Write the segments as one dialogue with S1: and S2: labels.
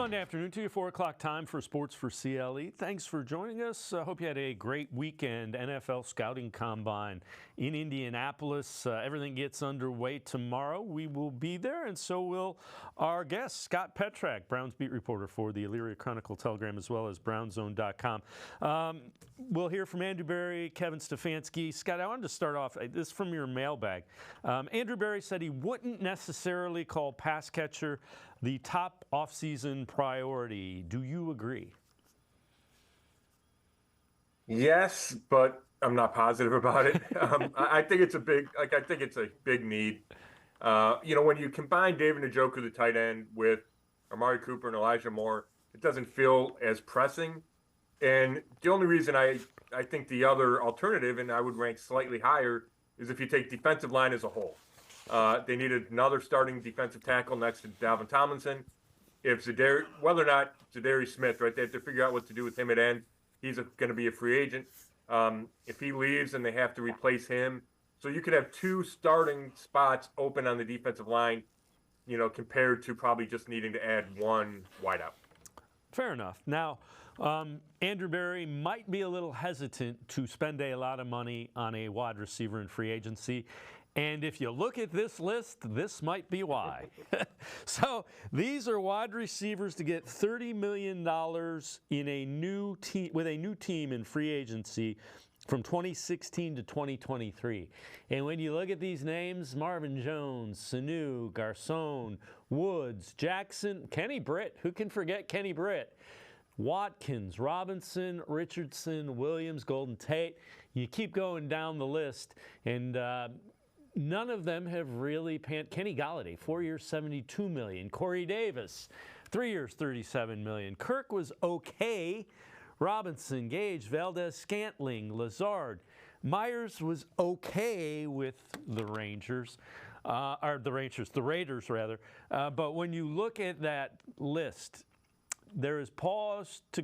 S1: Monday afternoon to you, 4 o'clock time for Sports4CLE. Thanks for joining us. I hope you had a great weekend. NFL Scouting Combine in Indianapolis. Everything gets underway tomorrow. We will be there, and so will our guest, Scott Petrak, Browns beat reporter for the Elyria Chronicle-Telegram, as well as brownzone.com. We'll hear from Andrew Berry, Kevin Stefanski. Scott, I wanted to start off, this is from your mailbag. Andrew Berry said he wouldn't necessarily call pass catcher the top offseason priority. Do you agree?
S2: Yes, but I'm not positive about it. I think it's a big need. When you combine David Njoku, the tight end, with Amari Cooper and Elijah Moore, it doesn't feel as pressing. And the only reason I think the other alternative, and I would rank slightly higher, is if you take defensive line as a whole. They needed another starting defensive tackle next to Dalvin Tomlinson. Whether or not Zadarius Smith, right, they have to figure out what to do with him at end. He's going to be a free agent. If he leaves and they have to replace him, so you could have two starting spots open on the defensive line, compared to probably just needing to add one wideout.
S1: Fair enough. Now, Andrew Berry might be a little hesitant to spend a lot of money on a wide receiver in free agency. And if you look at this list, this might be why. So these are wide receivers to get $30 million in a new team with a new team in free agency from 2016 to 2023. And when you look at these names, Marvin Jones, Sanu, Garcon, Woods, Jackson, Kenny Britt, who can forget Kenny Britt? Watkins, Robinson, Richardson, Williams, Golden Tate. You keep going down the list, and none of them have really panned. Kenny Galladay, 4 years, $72 million. Corey Davis, 3 years, $37 million. Kirk was okay. Robinson, Gage, Valdez-Scantling, Lazard. Myers was okay with the Raiders, rather. But when you look at that list, there is pause to,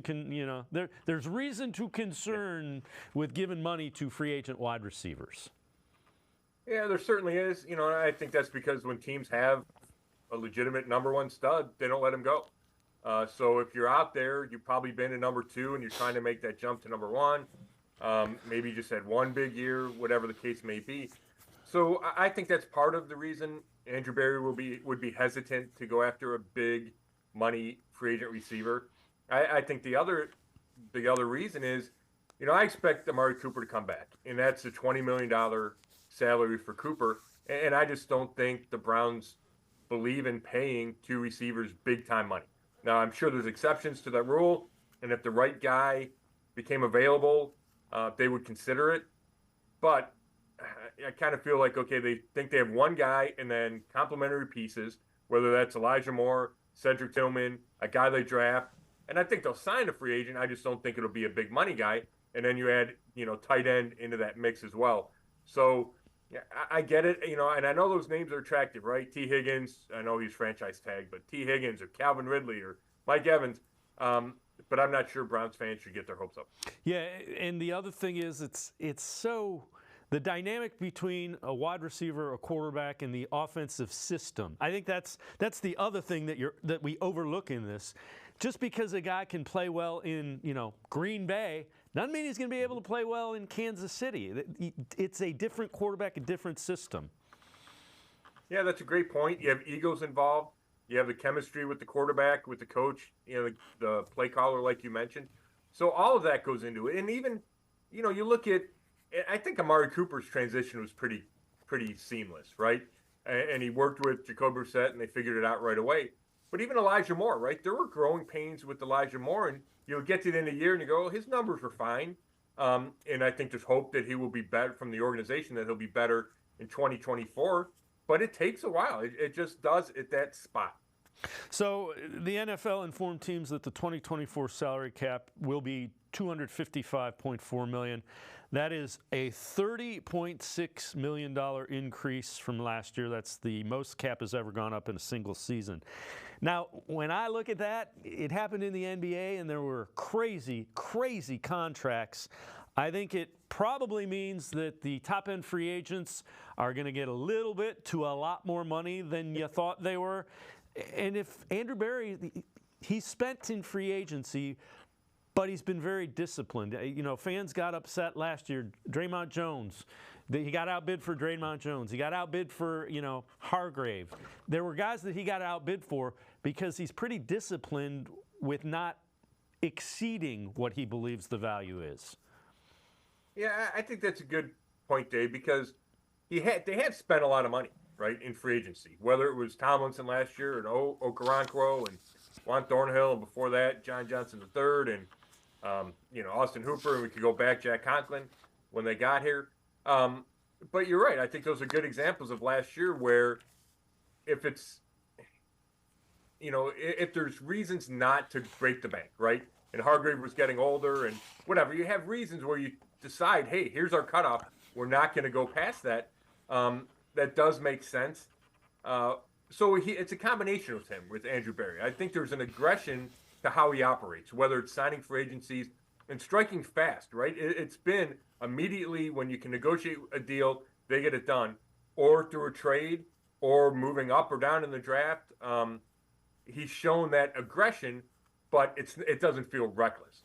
S1: there's reason to concern with giving money to free agent wide receivers.
S2: Yeah, there certainly is. And I think that's because when teams have a legitimate number one stud, they don't let him go. So if you're out there, you've probably been a number two and you're trying to make that jump to number one. Maybe you just had one big year, whatever the case may be. So I think that's part of the reason Andrew Berry would be hesitant to go after a big money free agent receiver. I think the other reason is, I expect Amari Cooper to come back, and that's a $20 million salary for Cooper. And I just don't think the Browns believe in paying two receivers big time money. Now, I'm sure there's exceptions to that rule, and if the right guy became available, they would consider it. But I kind of feel like, okay, they think they have one guy and then complementary pieces, whether that's Elijah Moore, Cedric Tillman, a guy they draft. And I think they'll sign a free agent. I just don't think it'll be a big money guy. And then you add, tight end into that mix as well. So yeah, I get it, and I know those names are attractive, right? T. Higgins, I know he's franchise tagged, but T. Higgins or Calvin Ridley or Mike Evans. But I'm not sure Browns fans should get their hopes up.
S1: Yeah, and the other thing is it's so the dynamic between a wide receiver, a quarterback, and the offensive system. I think that's the other thing that we overlook in this. Just because a guy can play well in, Green Bay doesn't mean he's going to be able to play well in Kansas City. It's a different quarterback, a different system.
S2: Yeah, that's a great point. You have egos involved. You have the chemistry with the quarterback, with the coach, the play caller, like you mentioned. So all of that goes into it. And even, you look at, I think Amari Cooper's transition was pretty seamless, right? And he worked with Jacoby Brissett, and they figured it out right away. But even Elijah Moore, right? There were growing pains with Elijah Moore, and you'll get to the end of the year and you go, his numbers were fine. And I think there's hope that he will be better from the organization, that he'll be better in 2024. But it takes a while. It just does at that spot.
S1: So the NFL informed teams that the 2024 salary cap will be $255.4 million. That is a $30.6 million increase from last year. That's the most cap has ever gone up in a single season. Now, when I look at that, it happened in the NBA, and there were crazy, crazy contracts. I think it probably means that the top-end free agents are going to get a little bit to a lot more money than you thought they were. And if Andrew Berry, he's spent in free agency, but he's been very disciplined. Fans got upset last year. Draymond Jones, he got outbid for Draymond Jones. He got outbid for, Hargrave. There were guys that he got outbid for because he's pretty disciplined with not exceeding what he believes the value is.
S2: Yeah, I think that's a good point, Dave, because they have spent a lot of money, right, in free agency. Whether it was Tomlinson last year and Okoronkwo and Juan Thornhill, and before that, John Johnson III, and Austin Hooper, and we could go back, Jack Conklin, when they got here. But you're right. I think those are good examples of last year where if it's, if there's reasons not to break the bank, right? And Hargrave was getting older and whatever, you have reasons where you decide, hey, here's our cutoff. We're not going to go past that. That does make sense. So it's a combination with him, with Andrew Berry. I think there's an aggression to how he operates, whether it's signing for agencies and striking fast, right? It's been immediately when you can negotiate a deal, they get it done, or through a trade, or moving up or down in the draft. He's shown that aggression, but it doesn't feel reckless.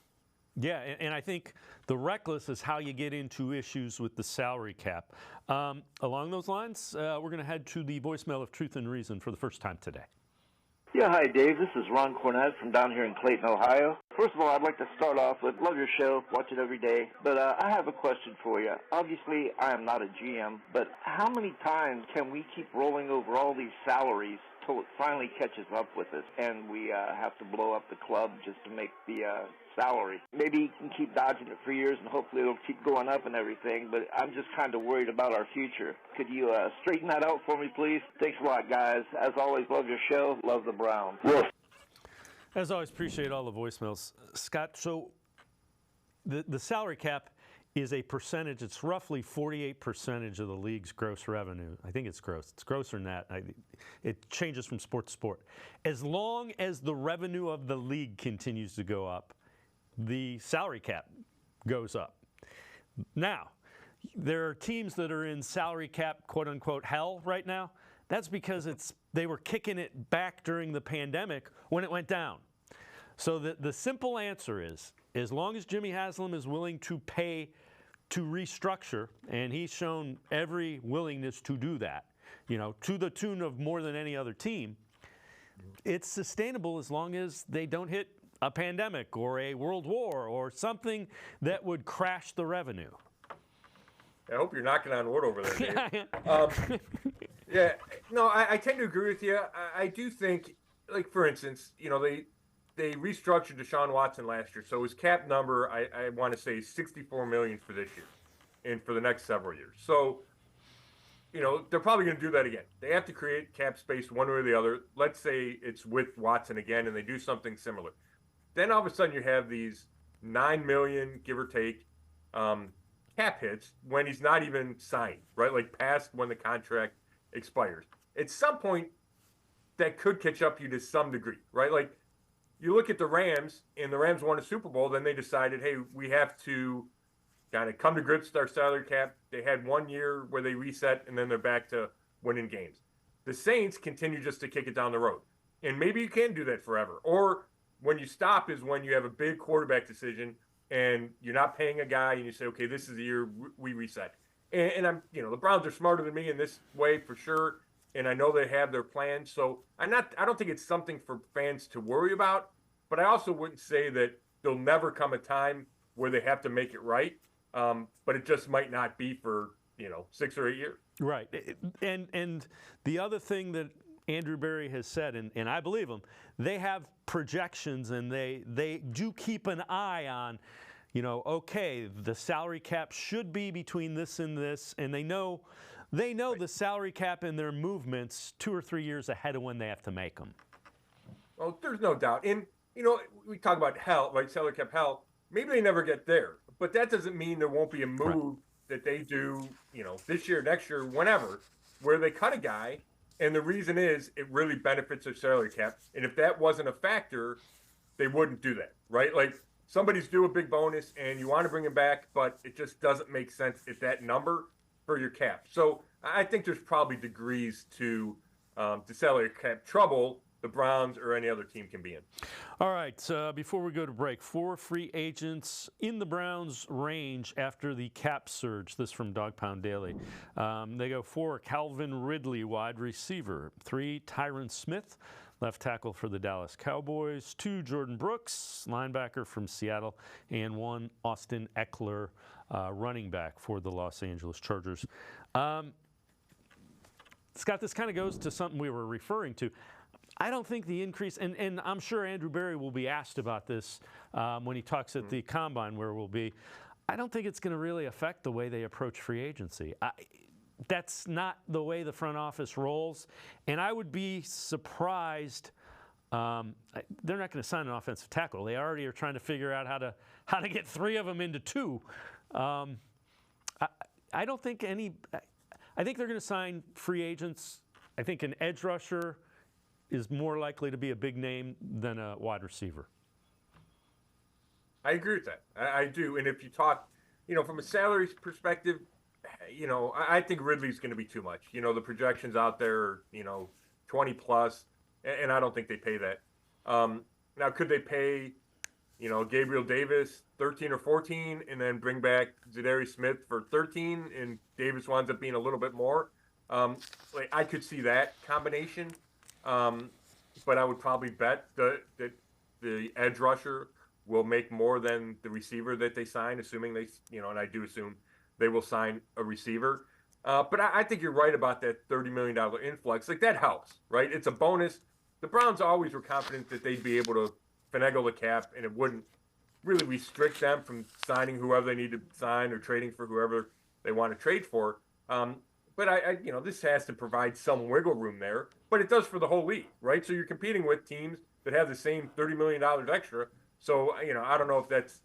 S1: Yeah, and I think the reckless is how you get into issues with the salary cap. Along those lines, we're going to head to the voicemail of Truth and Reason for the first time today.
S3: Yeah, hi, Dave. This is Ron Cornett from down here in Clayton, Ohio. First of all, I'd like to start off with, love your show, watch it every day. But I have a question for you. Obviously, I am not a GM, but how many times can we keep rolling over all these salaries till it finally catches up with us and we have to blow up the club just to make the salary? Maybe you can keep dodging it for years and hopefully it'll keep going up and everything, but I'm just kind of worried about our future. Could you straighten that out for me, please? Thanks a lot, guys. As always, love your show. Love the Browns.
S1: As always, appreciate all the voicemails. Scott, so the salary cap is a percentage. It's roughly 48% of the league's gross revenue. I think it's gross. It's grosser than that. It changes from sport to sport. As long as the revenue of the league continues to go up, the salary cap goes up. Now, there are teams that are in salary cap, quote unquote, hell right now. That's because they were kicking it back during the pandemic when it went down. So the simple answer is, as long as Jimmy Haslam is willing to pay to restructure, and he's shown every willingness to do that, to the tune of more than any other team, it's sustainable as long as they don't hit a pandemic or a world war or something that would crash the revenue.
S2: I hope you're knocking on wood over there, Dave. Yeah, no, I tend to agree with you. I do think, like, for instance, they restructured Deshaun Watson last year, so his cap number, I want to say, is $64 million for this year and for the next several years. So, they're probably going to do that again. They have to create cap space one way or the other. Let's say it's with Watson again, and they do something similar. Then all of a sudden you have these $9 million, give or take, cap hits when he's not even signed, right? Like past when the contract expires. At some point, that could catch up you to some degree, right? Like, you look at the Rams, and the Rams won a Super Bowl, then they decided, hey, we have to kind of come to grips with our salary cap. They had 1 year where they reset, and then they're back to winning games. The Saints continue just to kick it down the road. And maybe you can do that forever. Or when you stop is when you have a big quarterback decision, and you're not paying a guy, and you say, okay, this is the year we reset. And I'm, the Browns are smarter than me in this way for sure. And I know they have their plans. So I don't think it's something for fans to worry about, but I also wouldn't say that there'll never come a time where they have to make it right. But it just might not be for, 6 or 8 years.
S1: Right. And the other thing that Andrew Berry has said, and I believe him, they have projections and they do keep an eye on, okay, the salary cap should be between this and this, and they know right. The salary cap and their movements 2 or 3 years ahead of when they have to make them.
S2: Well, there's no doubt. And, we talk about hell, right? Salary cap hell. Maybe they never get there, but that doesn't mean there won't be a move right. that they do, this year, next year, whenever, where they cut a guy. And the reason is it really benefits their salary cap. And if that wasn't a factor, they wouldn't do that, right? Like, somebody's due a big bonus and you want to bring him back, but it just doesn't make sense at that number for your cap. So I think there's probably degrees to salary cap trouble. the Browns or any other team can be in.
S1: All right, before we go to break, 4 free agents in the Browns' range after the cap surge. This from Dog Pound Daily. They go 4, Calvin Ridley, wide receiver. 3, Tyron Smith, left tackle for the Dallas Cowboys. 2, Jordan Brooks, linebacker from Seattle. And 1, Austin Eckler, running back for the Los Angeles Chargers. Scott, this kind of goes to something we were referring to. I don't think the increase, and I'm sure Andrew Berry will be asked about this when he talks at the Combine, where we'll be. I don't think it's going to really affect the way they approach free agency. That's not the way the front office rolls, and I would be surprised. They're not going to sign an offensive tackle. They already are trying to figure out how to get 3 of them into 2. I don't think any. I think they're going to sign free agents. I think an edge rusher is more likely to be a big name than a wide receiver.
S2: I agree with that. I do. And if you talk, from a salary perspective, I think Ridley's going to be too much. The projections out there are, 20 plus, and I don't think they pay that. Now, could they pay, Gabriel Davis 13 or 14 and then bring back Zadarius Smith for 13 and Davis winds up being a little bit more? I could see that combination. But I would probably bet that the edge rusher will make more than the receiver that they sign, assuming they, and I do assume they will sign a receiver. But I think you're right about that $30 million influx. That helps, right? It's a bonus. The Browns always were confident that they'd be able to finagle the cap and it wouldn't really restrict them from signing whoever they need to sign or trading for whoever they want to trade for. But this has to provide some wiggle room there, but it does for the whole league, right? So you're competing with teams that have the same $30 million extra. So, I don't know if that's,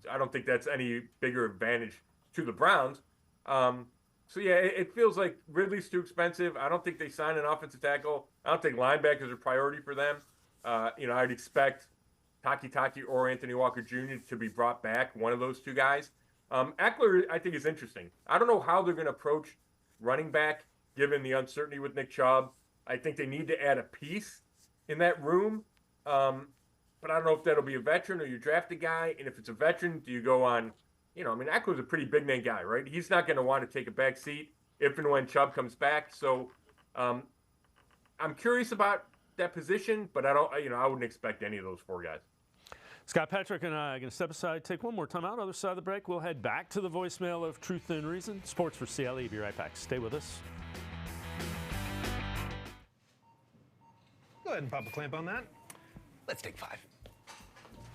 S2: I don't think that's any bigger advantage to the Browns. So yeah, it feels like Ridley's too expensive. I don't think they sign an offensive tackle. I don't think linebackers are a priority for them. I'd expect Taki or Anthony Walker Jr. to be brought back, one of those 2 guys. Eckler, I think, is interesting. I don't know how they're going to approach running back, given the uncertainty with Nick Chubb. I think they need to add a piece in that room. But I don't know if that'll be a veteran or you draft a guy. And if it's a veteran, do you go on, Eckler's a pretty big-name guy, right? He's not going to want to take a back seat if and when Chubb comes back. So I'm curious about that position, but I wouldn't expect any of those 4 guys.
S1: Scott Patrick and I are going to step aside, take one more time out. Other side of the break, we'll head back to the voicemail of Truth and Reason. Sports4CLE. Be right back. Stay with us.
S4: Go ahead and pop a clamp on that. Let's take 5.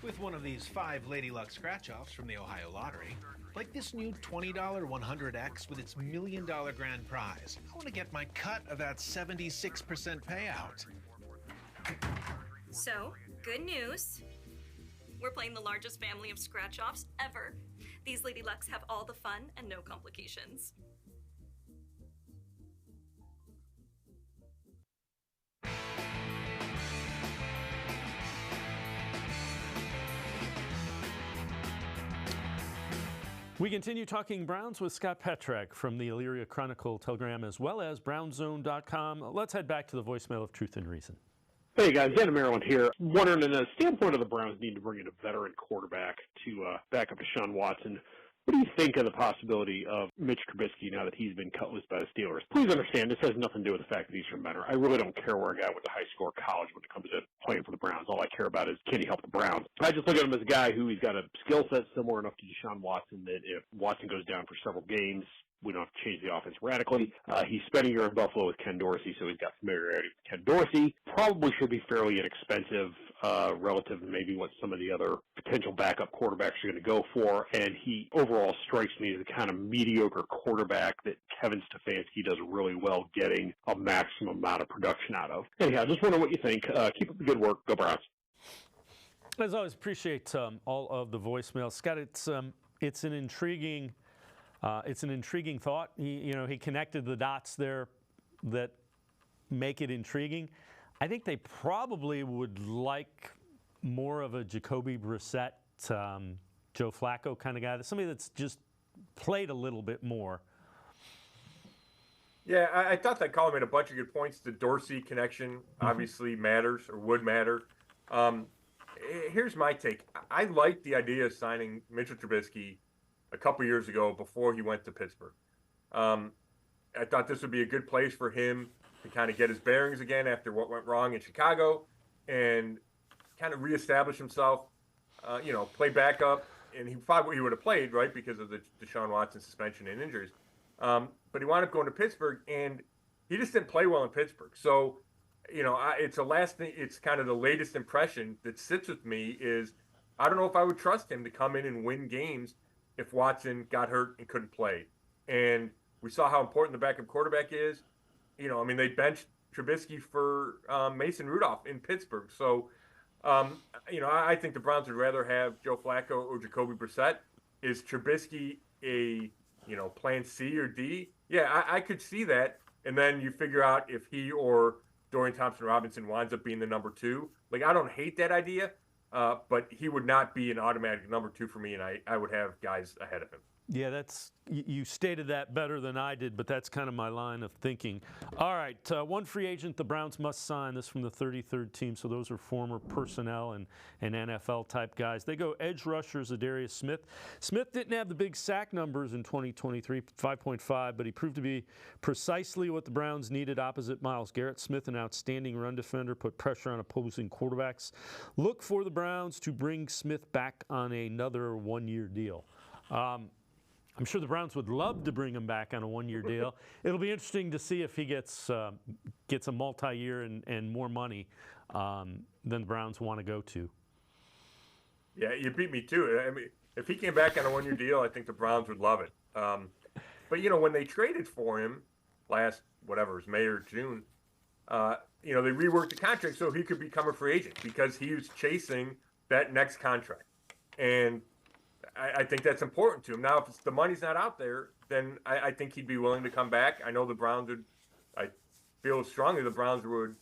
S4: With one of these 5 Lady Luck scratch-offs from the Ohio Lottery, like this new $20 100X with its $1 million grand prize, I want to get my cut of that 76% payout.
S5: So, good news. We're playing the largest family of scratch-offs ever. These Lady Lucks have all the fun and no complications.
S1: We continue talking Browns with Scott Petrak from the Elyria Chronicle Telegram as well as brownzone.com. Let's head back to the voicemail of Truth and Reason.
S6: Hey guys, Dan of Maryland here. Wondering, in the standpoint of the Browns need to bring in a veteran quarterback to back up Deshaun Watson, what do you think of the possibility of Mitch Trubisky now that he's been cut loose by the Steelers? Please understand, this has nothing to do with the fact that he's from Mentor. I really don't care where a guy went to high school or college when it comes to playing for the Browns. All I care about is, can he help the Browns? I just look at him as a guy who he's got a skill set similar enough to Deshaun Watson that if Watson goes down for several games, we don't have to change the offense radically. He's spent a year in Buffalo with Ken Dorsey, so he's got familiarity with Ken Dorsey. Probably should be fairly inexpensive relative to maybe what some of the other potential backup quarterbacks are going to go for. And he overall strikes me as the kind of mediocre quarterback that Kevin Stefanski does really well getting a maximum amount of production out of. Anyhow, just wonder what you think. Keep up the good work. Go Browns.
S1: As always, appreciate all of the voicemails. Scott, it's an intriguing thought. He connected the dots there that make it intriguing. I think they probably would like more of a Jacoby Brissett, Joe Flacco kind of guy. Somebody that's just played a little bit more.
S2: Yeah, I thought that caller made a bunch of good points. The Dorsey connection obviously matters or would matter. Um, Here's my take. I like the idea of signing Mitchell Trubisky a couple years ago before he went to Pittsburgh. Um, I thought this would be a good place for him to kind of get his bearings again after what went wrong in Chicago and kind of reestablish himself, play backup. And he thought he would have played, right, because of the Deshaun Watson suspension and injuries. But he wound up going to Pittsburgh, and he just didn't play well in Pittsburgh. So, it's a last thing. It's kind of the latest impression that sits with me is I don't know if I would trust him to come in and win games if Watson got hurt and couldn't play. And we saw how important the backup quarterback is. They benched Trubisky for Mason Rudolph in Pittsburgh. So, I think the Browns would rather have Joe Flacco or Jacoby Brissett. Is Trubisky a plan C or D? Yeah, I could see that. And then you figure out if he or Dorian Thompson-Robinson winds up being the number 2. Like, I don't hate that idea, but he would not be an automatic number 2 for me, and I would have guys ahead of him.
S1: Yeah, you stated that better than I did, but that's kind of my line of thinking. All right, one free agent the Browns must sign. This from the 33rd team, so those are former personnel and NFL-type guys. They go edge rusher Zadarius Smith. Smith didn't have the big sack numbers in 2023, 5.5, but he proved to be precisely what the Browns needed opposite Myles Garrett. Smith, an outstanding run defender, put pressure on opposing quarterbacks. Look for the Browns to bring Smith back on another one-year deal. I'm sure the Browns would love to bring him back on a one-year deal. It'll be interesting to see if he gets a multi-year and more money than the Browns want to go to.
S2: Yeah, you beat me to it. I mean, if he came back on a one-year deal, I think the Browns would love it. But when they traded for him last, whatever, it was May or June, they reworked the contract so he could become a free agent because he was chasing that next contract. And I think that's important to him. Now, if the money's not out there, then I think he'd be willing to come back. I know the Browns would. I feel strongly the Browns would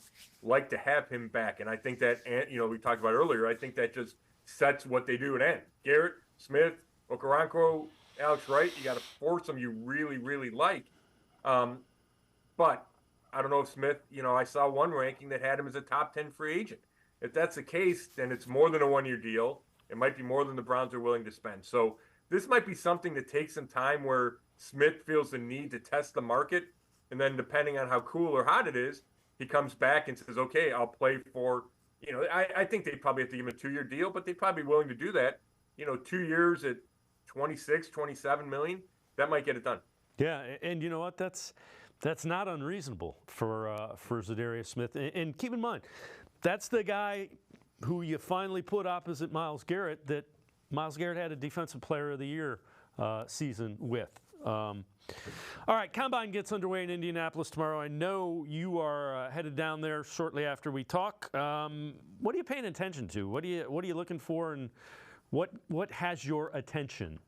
S2: like to have him back, and I think that we talked about earlier. I think that just sets what they do at end. Garrett, Smith, Okoronkwo, Alex Wright. You got to force them you really, really like. But I don't know if Smith. I saw one ranking that had him as a top 10 free agent. If that's the case, then it's more than a one-year deal. It might be more than the Browns are willing to spend. So this might be something that takes some time where Smith feels the need to test the market. And then depending on how cool or hot it is, he comes back and says, okay, I'll play for, I think they probably have to give him a 2-year deal, but they'd probably be willing to do that. 2 years at 26, 27 million, that might get it done.
S1: Yeah, and you know what? That's not unreasonable for Zadarius Smith. And keep in mind, that's the guy who you finally put opposite Myles Garrett that Myles Garrett had a Defensive Player of the Year season with. All right, Combine gets underway in Indianapolis tomorrow. I know you are headed down there shortly after we talk. What are you paying attention to? What are you looking for, and what has your attention?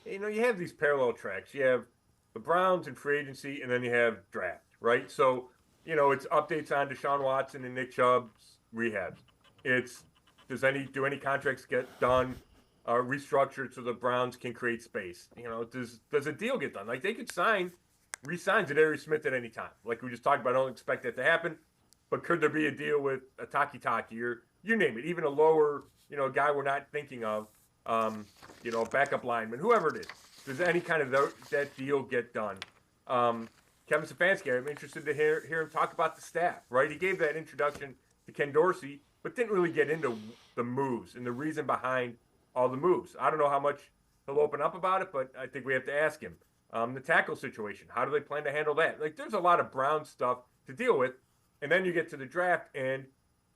S2: You have these parallel tracks. You have the Browns and free agency, and then you have draft, right? So, it's updates on Deshaun Watson and Nick Chubb's rehabs. It's do any contracts get done, restructured so the Browns can create space? Does a deal get done? Like they could re-sign Zadarius Smith at any time. Like we just talked about, I don't expect that to happen. But could there be a deal with a Taki or you name it, even a lower, guy we're not thinking of, backup lineman, whoever it is? Does any kind of that deal get done? Kevin Stefanski, I'm interested to hear him talk about the staff, right? He gave that introduction to Ken Dorsey, but didn't really get into the moves and the reason behind all the moves. I don't know how much he'll open up about it, but I think we have to ask him. The tackle situation, how do they plan to handle that? Like, there's a lot of Brown stuff to deal with, and then you get to the draft, and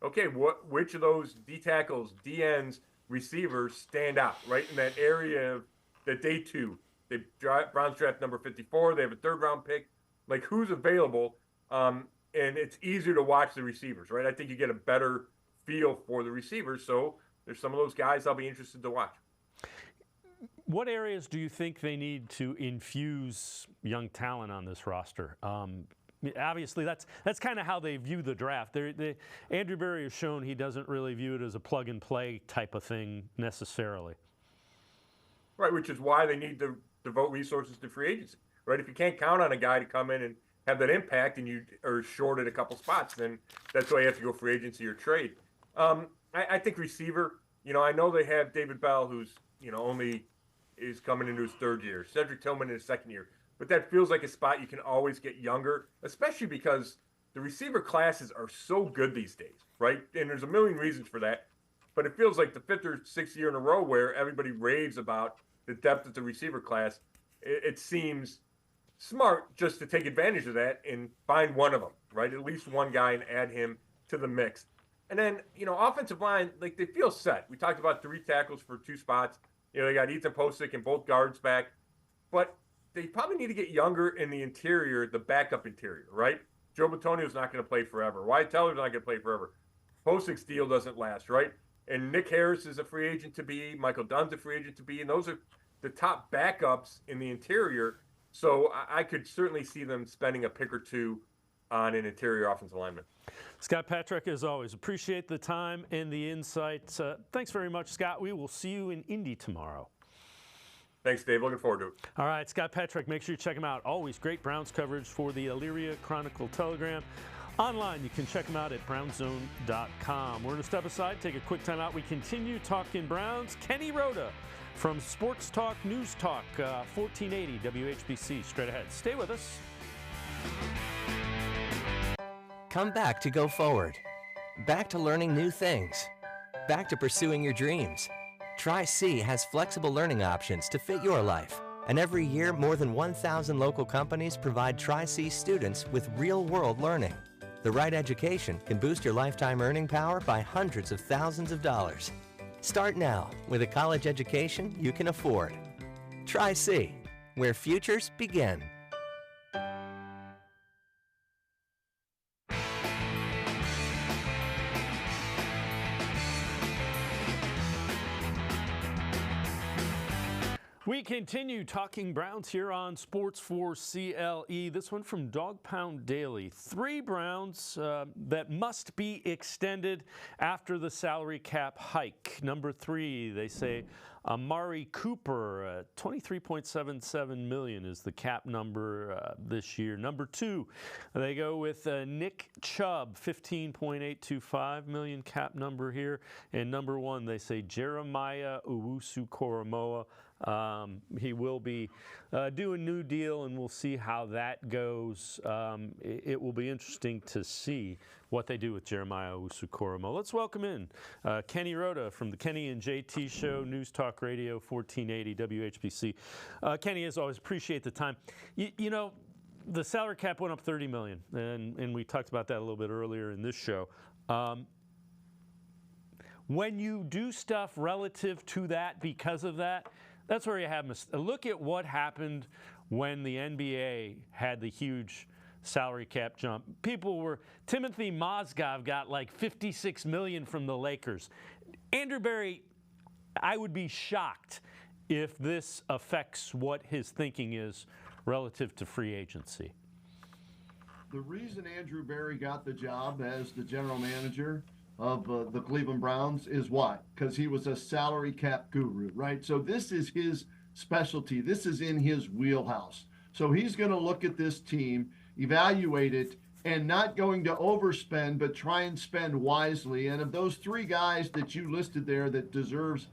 S2: okay, which of those D tackles, D ends, receivers stand out, right in that area of that day 2? Browns draft number 54. They have a 3rd round pick. Like, who's available? And it's easier to watch the receivers, right? I think you get a better feel for the receivers. So there's some of those guys I'll be interested to watch.
S1: What areas do you think they need to infuse young talent on this roster? Obviously, that's kind of how they view the draft. Andrew Berry has shown he doesn't really view it as a plug-and-play type of thing necessarily.
S2: Right, which is why they need to devote resources to free agency. right? If you can't count on a guy to come in and have that impact and you are short at a couple spots, then that's why you have to go free agency or trade. I think receiver, I know they have David Bell, who's, only is coming into his third year, Cedric Tillman in his second year, but that feels like a spot you can always get younger, especially because the receiver classes are so good these days, right? And there's a million reasons for that, but it feels like the fifth or sixth year in a row where everybody raves about the depth of the receiver class. It seems smart just to take advantage of that and find one of them, right? At least one guy and add him to the mix. And then, offensive line, like they feel set. We talked about 3 tackles for 2 spots. They got Ethan Posick and both guards back. But they probably need to get younger in the interior, the backup interior, right? Joe Bitonio's not going to play forever. Wyatt Teller's not going to play forever. Posick's deal doesn't last, right? And Nick Harris is a free agent to be. Michael Dunn's a free agent to be. And those are the top backups in the interior. So I could certainly see them spending a pick or two on an interior offensive lineman.
S1: Scott Patrick, as always, appreciate the time and the insights. Thanks very much, Scott. We will see you in Indy tomorrow.
S2: Thanks, Dave. Looking forward to it.
S1: All right, Scott Patrick, make sure you check him out. Always great Browns coverage for the Elyria Chronicle-Telegram. Online, you can check him out at brownzone.com. We're going to step aside, take a quick time out. We continue talking Browns. Kenny Roda from Sports Talk News-Talk, 1480 WHBC. Straight ahead. Stay with us.
S7: Come back to go forward. Back to learning new things. Back to pursuing your dreams. Tri-C has flexible learning options to fit your life. And every year, more than 1,000 local companies provide Tri-C students with real-world learning. The right education can boost your lifetime earning power by hundreds of thousands of dollars. Start now with a college education you can afford. Tri-C, where futures begin.
S1: We continue talking Browns here on Sports4CLE. This one from Dog Pound Daily. 3 Browns that must be extended after the salary cap hike. Number 3, they say Amari Cooper, $23.77 million is the cap number this year. Number 2, they go with Nick Chubb, $15.825 million cap number here. And number 1, they say Jeremiah Owusu-Koramoah. He will be doing a new deal, and we'll see how that goes. It will be interesting to see what they do with Jeremiah Owusu-Koramoah. Let's welcome in Kenny Roda from the Kenny and JT Show, News Talk Radio, 1480 WHBC. Kenny, as always, appreciate the time. You know, the salary cap went up $30 million, and we talked about that a little bit earlier in this show. When you do stuff relative to that because of that, that's where you have look at what happened when the NBA had the huge salary cap jump. Timothy Mozgov got like $56 million from the Lakers. Andrew Berry, I would be shocked if this affects what his thinking is relative to free agency.
S8: The reason Andrew Berry got the job as the general manager of the Cleveland Browns is what? Because he was a salary cap guru, right? So this is his specialty. This is in his wheelhouse. So he's going to look at this team, evaluate it, and not going to overspend, but try and spend wisely. And of those 3 guys that you listed there that deserve,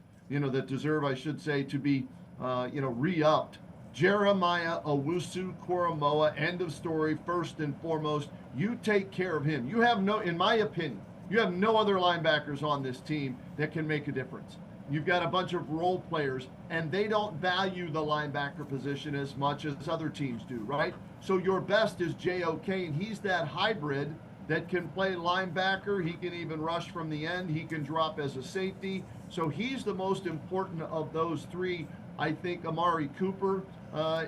S8: I should say, to be, re-upped, Jeremiah Owusu-Koramoah, end of story, first and foremost. You take care of him. You have in my opinion, you have no other linebackers on this team that can make a difference. You've got a bunch of role players, and they don't value the linebacker position as much as other teams do, right? So your best is J.O. Kane. He's that hybrid that can play linebacker. He can even rush from the end. He can drop as a safety. So he's the most important of those 3. I think Amari Cooper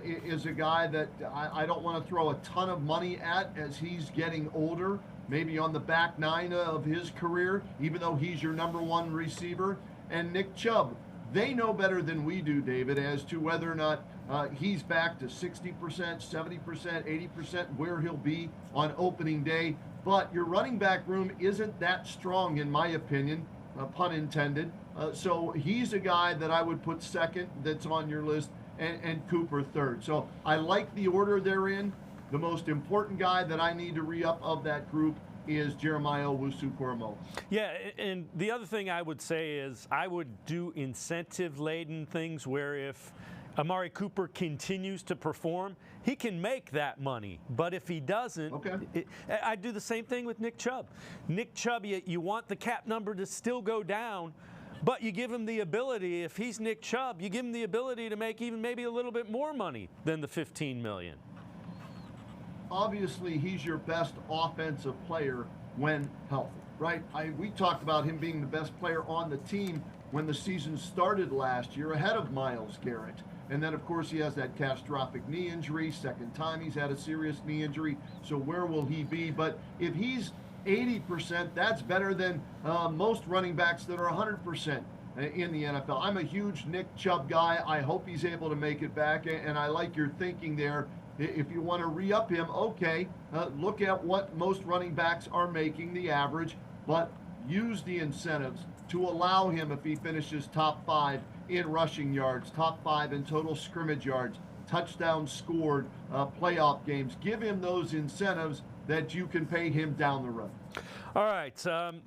S8: is a guy that I don't want to throw a ton of money at as he's getting older. Maybe on the back 9 of his career, even though he's your number 1 receiver. And Nick Chubb, they know better than we do, David, as to whether or not he's back to 60%, 70%, 80%, where he'll be on opening day. But your running back room isn't that strong, in my opinion, pun intended. So he's a guy that I would put second that's on your list. and Cooper third. So I like the order they're in. The most important guy that I need to re-up of that group is Jeremiah Owusu-Koramoah.
S1: Yeah, and the other thing I would say is I would do incentive-laden things where if Amari Cooper continues to perform, he can make that money. But if he doesn't, I'd do the same thing with Nick Chubb. Nick Chubb, you want the cap number to still go down, but you give him the ability, if he's Nick Chubb, you give him the ability to make even maybe a little bit more money than the $15 million.
S8: Obviously, he's your best offensive player when healthy, right? We talked about him being the best player on the team when the season started last year, ahead of Myles Garrett. And then, of course, he has that catastrophic knee injury, second time he's had a serious knee injury. So where will he be? But if he's 80%, that's better than most running backs that are 100% in the NFL. I'm a huge Nick Chubb guy. I hope he's able to make it back, and I like your thinking there. If you want to re-up him, okay, look at what most running backs are making, the average, but use the incentives to allow him, if he finishes top 5 in rushing yards, top 5 in total scrimmage yards, touchdowns scored, playoff games, give him those incentives that you can pay him down the road.
S1: All right,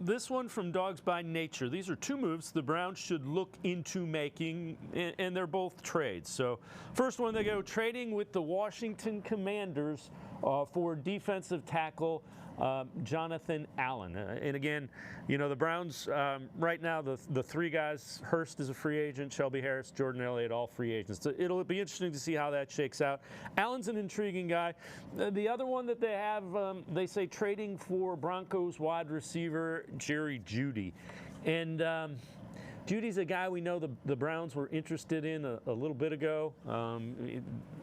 S1: this one from Dogs by Nature. These are two moves the Browns should look into making, and they're both trades. So first one, they go trading with the Washington Commanders for defensive tackle Jonathan Allen. And again, you know, the Browns right now, the three guys, Hurst is a free agent, Shelby Harris, Jordan Elliott, all free agents. So it'll be interesting to see how that shakes out. Allen's an intriguing guy. The other one that they have, they say trading for Broncos wide receiver Jerry Jeudy. And Judy's a guy we know the Browns were interested in a little bit ago.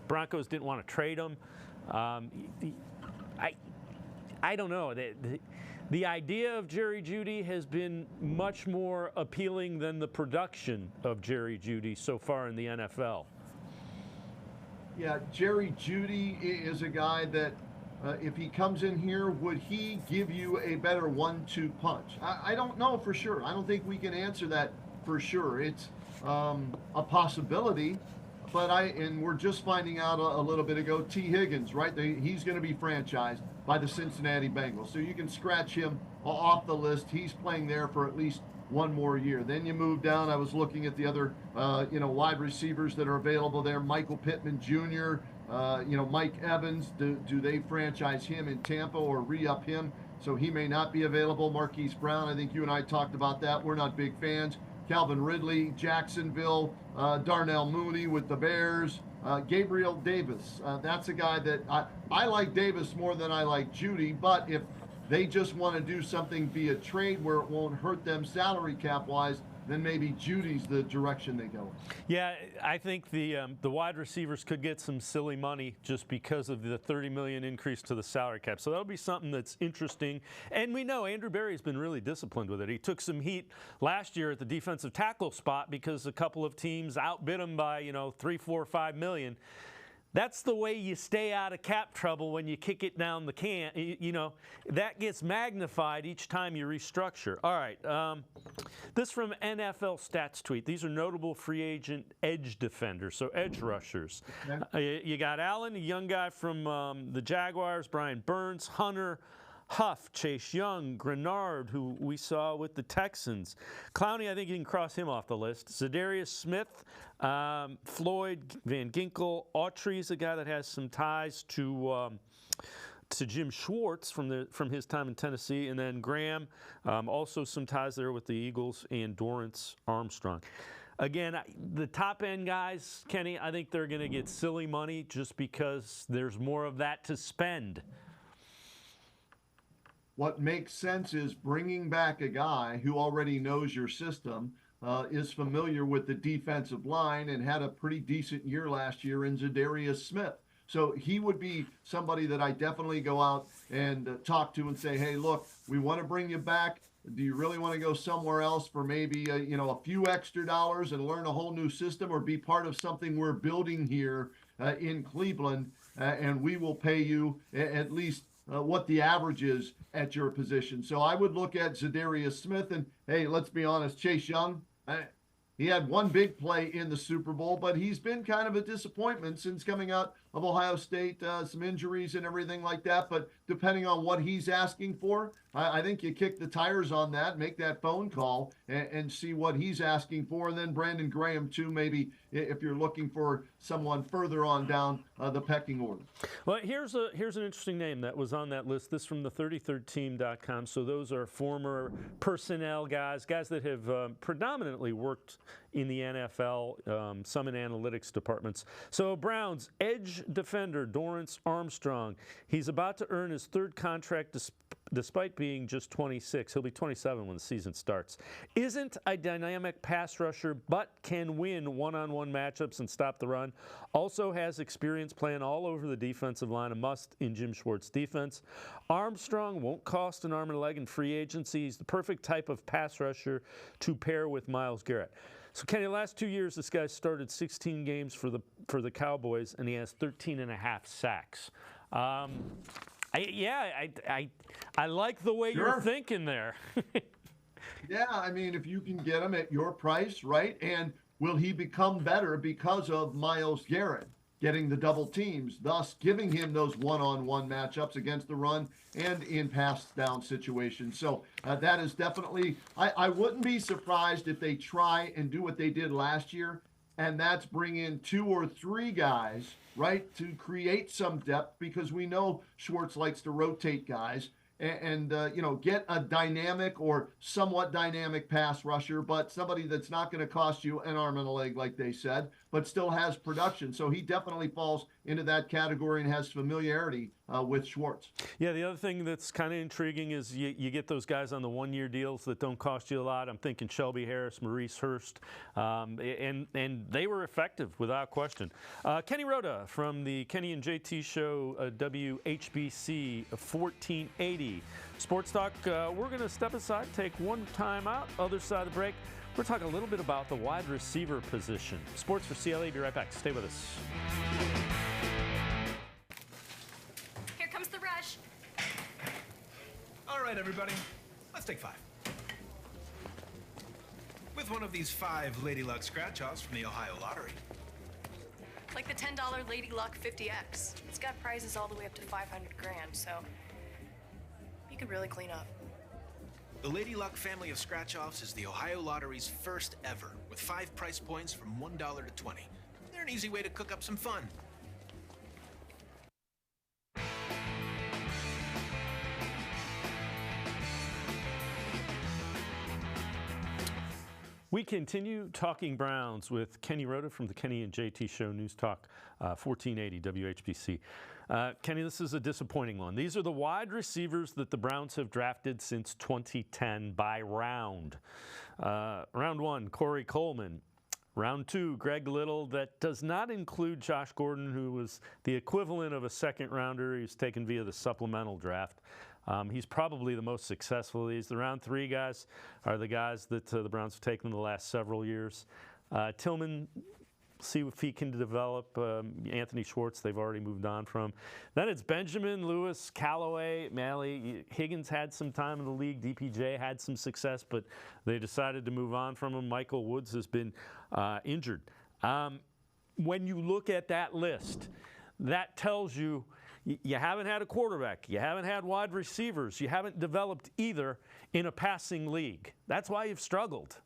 S1: Broncos didn't want to trade him. I don't know. The idea of Jerry Jeudy has been much more appealing than the production of Jerry Jeudy so far in the NFL.
S8: Yeah, Jerry Jeudy is a guy that if he comes in here, would he give you a better 1-2 punch? I don't know for sure. I don't think we can answer that for sure. It's a possibility, but we're just finding out a little bit ago, T. Higgins, right? He's going to be franchised by the Cincinnati Bengals. So you can scratch him off the list. He's playing there for at least one more year. Then you move down. I was looking at the other, wide receivers that are available there. Michael Pittman Jr., Mike Evans. Do they franchise him in Tampa or re-up him? So he may not be available. Marquise Brown, I think you and I talked about that. We're not big fans. Calvin Ridley, Jacksonville, Darnell Mooney with the Bears, Gabriel Davis. That's a guy that I like Davis more than I like Jeudy, but if they just want to do something via trade where it won't hurt them salary cap-wise, then maybe Judy's the direction they go.
S1: Yeah, I think the wide receivers could get some silly money just because of the $30 million increase to the salary cap. So that'll be something that's interesting. And we know Andrew Berry's been really disciplined with it. He took some heat last year at the defensive tackle spot because a couple of teams outbid him by, $3, $4, $5 million. That's the way you stay out of cap trouble when you kick it down the can. That gets magnified each time you restructure. All right, this from NFL Stats Tweet. These are notable free agent edge defenders, so edge rushers. You got Allen, a young guy from the Jaguars, Brian Burns, Hunter, Huff, Chase Young, Grenard, who we saw with the Texans. Clowney, I think you can cross him off the list. Zadarius Smith, Floyd, Van Ginkel, Autry's a guy that has some ties to Jim Schwartz from his time in Tennessee, and then Graham, also some ties there with the Eagles, and Dorrance Armstrong. Again, the top-end guys, Kenny, I think they're going to get silly money just because there's more of that to spend.
S8: What makes sense is bringing back a guy who already knows your system, is familiar with the defensive line, and had a pretty decent year last year in Zadarius Smith. So he would be somebody that I definitely go out and talk to and say, hey, look, we want to bring you back. Do you really want to go somewhere else for maybe a few extra dollars and learn a whole new system, or be part of something we're building here in Cleveland, and we will pay you at least what the average is at your position. So I would look at Zadarius Smith, and hey, let's be honest, Chase Young, He had one big play in the Super Bowl, but he's been kind of a disappointment since coming out of Ohio State, some injuries and everything like that. But depending on what he's asking for, I think you kick the tires on that, make that phone call, and see what he's asking for. And then Brandon Graham, too, maybe if you're looking for someone further on down the pecking order.
S1: Well, here's an interesting name that was on that list. This from the 33rdteam.com. So those are former personnel guys that have predominantly worked in the NFL, some in analytics departments. So Browns edge defender Dorrance Armstrong. He's about to earn his third contract despite being just 26. He'll be 27 when the season starts. Isn't a dynamic pass rusher, but can win one-on-one matchups and stop the run. Also has experience playing all over the defensive line, a must in Jim Schwartz's defense. Armstrong won't cost an arm and a leg in free agency. He's the perfect type of pass rusher to pair with Myles Garrett. So, Kenny, the last 2 years, this guy started 16 games for the Cowboys, and he has 13 and a half sacks. I like the way you're thinking there.
S8: Yeah, I mean, if you can get him at your price, right? And will he become better because of Myles Garrett getting the double teams, thus giving him those one-on-one matchups against the run and in pass down situations? So that is definitely, I wouldn't be surprised if they try and do what they did last year, and that's bring in 2 or 3 guys, right, to create some depth, because we know Schwartz likes to rotate guys and get a dynamic or somewhat dynamic pass rusher, but somebody that's not going to cost you an arm and a leg, like they said, but still has production. So he definitely falls into that category and has familiarity with Schwartz.
S1: Yeah, the other thing that's kind of intriguing is you get those guys on the one-year deals that don't cost you a lot. I'm thinking Shelby Harris, Maurice Hurst, and they were effective without question. Kenny Roda from the Kenny and JT Show, WHBC 1480 Sports Talk. We're going to step aside, take one time out, other side of the break. We're talking a little bit about the wide receiver position. Sports4CLE, be right back. Stay with us.
S5: Here comes the rush.
S4: All right, everybody, let's take 5. With one of these 5 Lady Luck scratch-offs from the Ohio Lottery.
S9: Like the $10 Lady Luck 50X. It's got prizes all the way up to 500 grand, so you could really clean up.
S4: The Lady Luck family of scratch-offs is the Ohio Lottery's first ever, with 5 price points from $1 to 20. They're an easy way to cook up some fun.
S1: We continue talking Browns with Kenny Roda from the Kenny and JT Show News Talk 1480 WHBC. Kenny, this is a disappointing one. These are the wide receivers that the Browns have drafted since 2010 by round. Round 1, Corey Coleman. Round 2, Greg Little. That does not include Josh Gordon, who was the equivalent of a second rounder. He was taken via the supplemental draft. He's probably the most successful of these. The round 3 guys are the guys that the Browns have taken in the last several years. Tillman, see if he can develop. Anthony Schwartz, they've already moved on from. Then it's Benjamin, Lewis, Callaway, Malley. Higgins had some time in the league. DPJ had some success, but they decided to move on from him. Michael Woods has been injured. When you look at that list, that tells you you haven't had a quarterback. You haven't had wide receivers. You haven't developed either in a passing league. That's why you've struggled.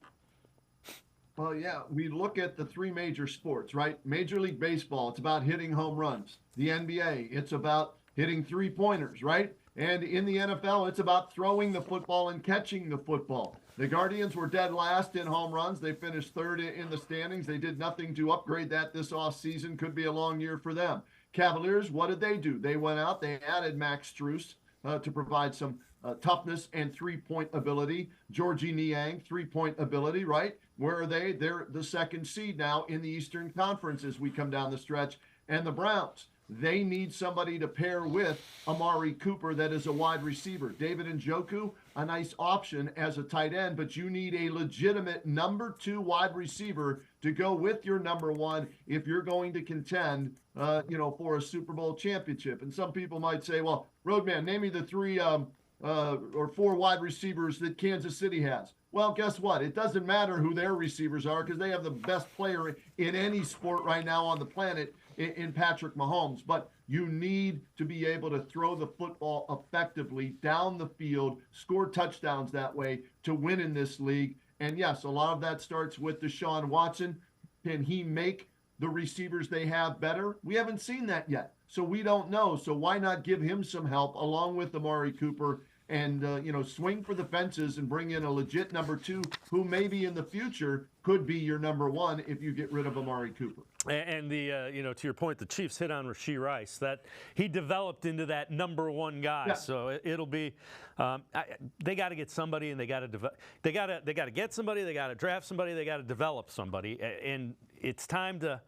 S8: Well, yeah, we look at the 3 major sports, right? Major League Baseball, it's about hitting home runs. The NBA, it's about hitting 3-pointers, right? And in the NFL, it's about throwing the football and catching the football. The Guardians were dead last in home runs. They finished 3rd in the standings. They did nothing to upgrade that this offseason. Could be a long year for them. Cavaliers, what did they do? They went out, they added Max Strus to provide some toughness and 3-point ability. Georgie Niang, 3-point ability, right? Where are they? They're the 2nd seed now in the Eastern Conference as we come down the stretch. And the Browns, they need somebody to pair with Amari Cooper that is a wide receiver. David Njoku, a nice option as a tight end, but you need a legitimate number 2 wide receiver to go with your number 1 if you're going to contend, for a Super Bowl championship. And some people might say, well, Roadman, name me the 3 or 4 wide receivers that Kansas City has. Well, guess what? It doesn't matter who their receivers are because they have the best player in any sport right now on the planet in Patrick Mahomes. But you need to be able to throw the football effectively down the field, score touchdowns that way to win in this league. And yes, a lot of that starts with Deshaun Watson. Can he make the receivers they have better? We haven't seen that yet, so we don't know. So why not give him some help along with Amari Cooper and, swing for the fences and bring in a legit number 2 who maybe in the future could be your number 1 if you get rid of Amari Cooper.
S1: And to your point, the Chiefs hit on Rashee Rice, that he developed into that number 1 guy. Yeah. So it'll be they got to get somebody, and they got to get somebody, they got to draft somebody, they got to develop somebody, and it's time to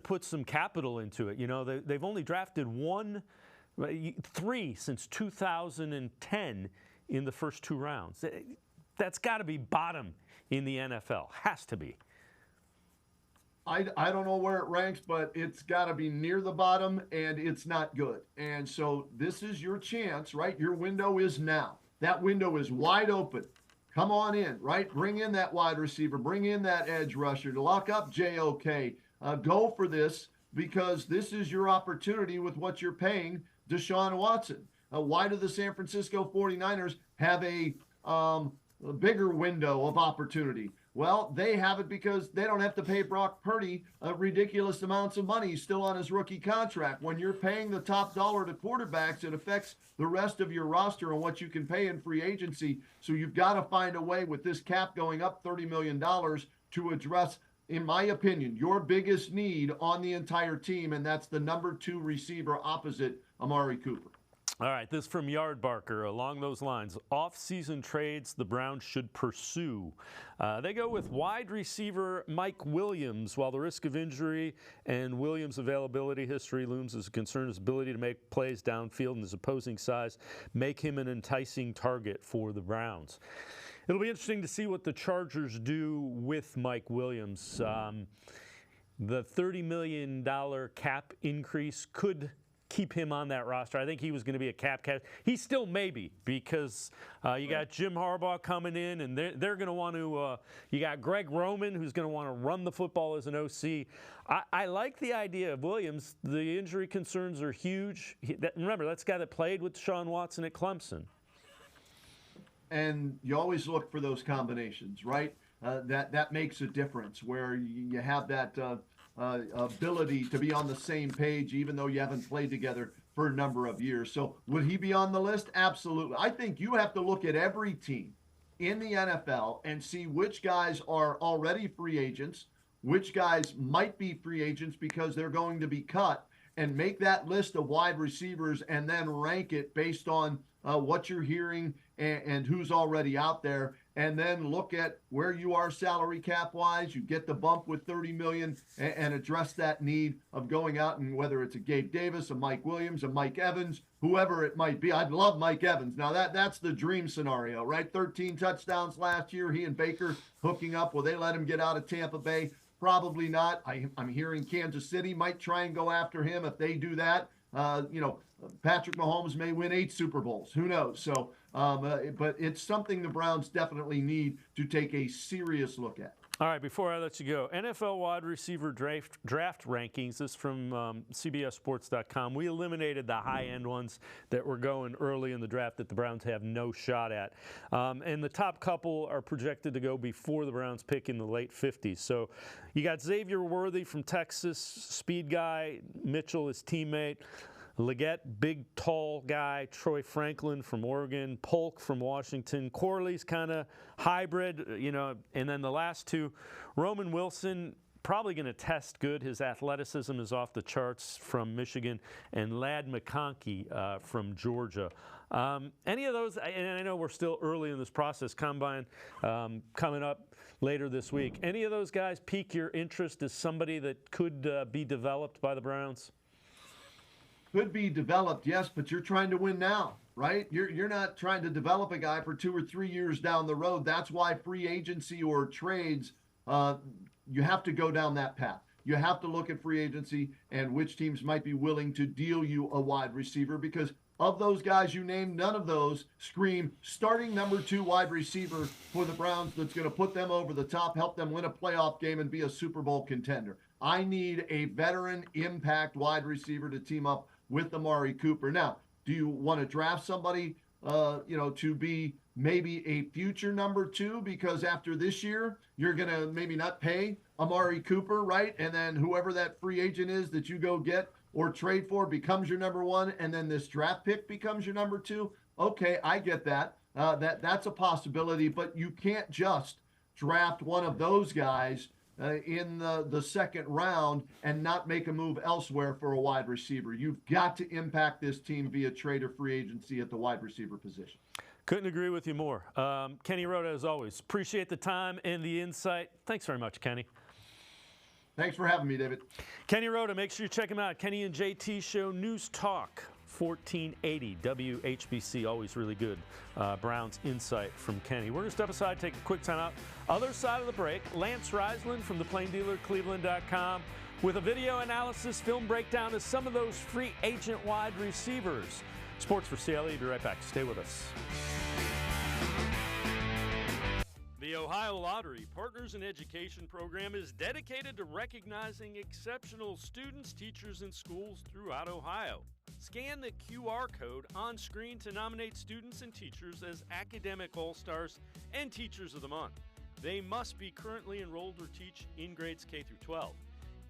S1: put some capital into it. They've only drafted 3 since 2010 in the first 2 rounds. That's got to be bottom in the NFL. Has to be.
S8: I don't know where it ranks, but it's got to be near the bottom, and it's not good. And so this is your chance, right? Your window is now. That window is wide open. Come on in, right? Bring in that wide receiver. Bring in that edge rusher to lock up JOK. Go for this because this is your opportunity with what you're paying Deshaun Watson. Why do the San Francisco 49ers have a bigger window of opportunity? Well, they have it because they don't have to pay Brock Purdy ridiculous amounts of money. He's still on his rookie contract. When you're paying the top dollar to quarterbacks, it affects the rest of your roster and what you can pay in free agency. So you've got to find a way with this cap going up $30 million to address, in my opinion, your biggest need on the entire team, and that's the number 2 receiver opposite Amari Cooper.
S1: All right, this from Yardbarker along those lines. Off-season trades the Browns should pursue. They go with wide receiver Mike Williams. While the risk of injury and Williams' availability history looms as a concern, his ability to make plays downfield and his opposing size make him an enticing target for the Browns. It'll be interesting to see what the Chargers do with Mike Williams. The $30 million cap increase could keep him on that roster. I think he was going to be a cap. He still may be because you got Jim Harbaugh coming in, and they're going to want to you got Greg Roman, who's going to want to run the football as an OC. I like the idea of Williams. The injury concerns are huge. Remember, that's the guy that played with Deshaun Watson at Clemson.
S8: And you always look for those combinations, right? That makes a difference where you have that ability to be on the same page, even though you haven't played together for a number of years. So would he be on the list? Absolutely. I think you have to look at every team in the NFL and see which guys are already free agents, which guys might be free agents because they're going to be cut, and make that list of wide receivers and then rank it based on what you're hearing and who's already out there, and then look at where you are salary cap wise. You get the bump with $30 million and address that need of going out, and whether it's a Gabe Davis, a Mike Williams, a Mike Evans, whoever it might be. I'd love Mike Evans. Now that's the dream scenario, right? 13 touchdowns last year. He and Baker hooking up. Will they let him get out of Tampa Bay? Probably not. I'm hearing Kansas City might try and go after him. If they do that, Patrick Mahomes may win 8 Super Bowls. Who knows? So, but it's something the Browns definitely need to take a serious look at.
S1: All right, before I let you go, NFL wide receiver draft rankings. This is from CBSSports.com. We eliminated the high-end ones that were going early in the draft that the Browns have no shot at. And the top couple are projected to go before the Browns pick in the late 50s. So you got Xavier Worthy from Texas, speed guy, Mitchell, his teammate. Leggett, big, tall guy. Troy Franklin from Oregon. Polk from Washington. Corley's kind of hybrid, And then the last 2, Roman Wilson, probably going to test good. His athleticism is off the charts from Michigan. And Ladd McConkey from Georgia. Any of those, and I know we're still early in this process, Combine coming up later this week. Any of those guys pique your interest as somebody that could be developed by the Browns?
S8: Could be developed, yes, but you're trying to win now, right? You're not trying to develop a guy for 2 or 3 years down the road. That's why free agency or trades, you have to go down that path. you have to look at free agency and which teams might be willing to deal you a wide receiver, because of those guys you named, none of those scream starting number 2 wide receiver for the Browns that's going to put them over the top, help them win a playoff game, and be a Super Bowl contender. I need a veteran impact wide receiver to team up with Amari Cooper. Now, do you want to draft somebody, to be maybe a future number 2, because after this year, you're going to maybe not pay Amari Cooper, right? And then whoever that free agent is that you go get or trade for becomes your number 1, and then this draft pick becomes your number 2. Okay, I get that. That's a possibility, but you can't just draft one of those guys in the second round and not make a move elsewhere for a wide receiver. You've got to impact this team via trade or free agency at the wide receiver position.
S1: Couldn't agree with you more. Kenny Roda, as always, appreciate the time and the insight. Thanks very much, Kenny.
S8: Thanks for having me, David.
S1: Kenny Roda, make sure you check him out. Kenny and JT Show, News-Talk, 1480 WHBC, always really good Browns insight from Kenny. We're going to step aside, take a quick time out. Other side of the break, Lance Reisland from the Plain Dealer, cleveland.com, with a video analysis, film breakdown of some of those free agent wide receivers. Sports4CLE, be right back. Stay with us. The Ohio Lottery Partners in Education program is dedicated to recognizing exceptional students, teachers, and schools throughout Ohio. Scan the QR code on screen to nominate students and teachers as Academic All-Stars and Teachers of the Month. They must be currently enrolled or teach in grades K through 12.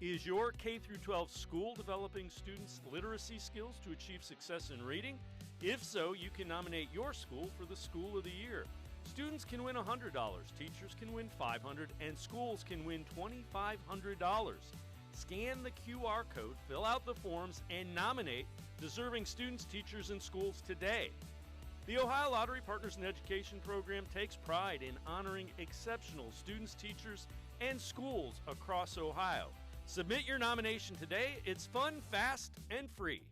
S1: Is your K through 12 school developing students' literacy skills to achieve success in reading? If so, you can nominate your school for the School of the Year. Students can win $100, teachers can win $500, and schools can win $2,500. Scan the QR code, fill out the forms, and nominate deserving students, teachers, and schools today. The Ohio Lottery Partners in Education program takes pride in honoring exceptional students, teachers, and schools across Ohio. Submit your nomination today. It's fun, fast, and free.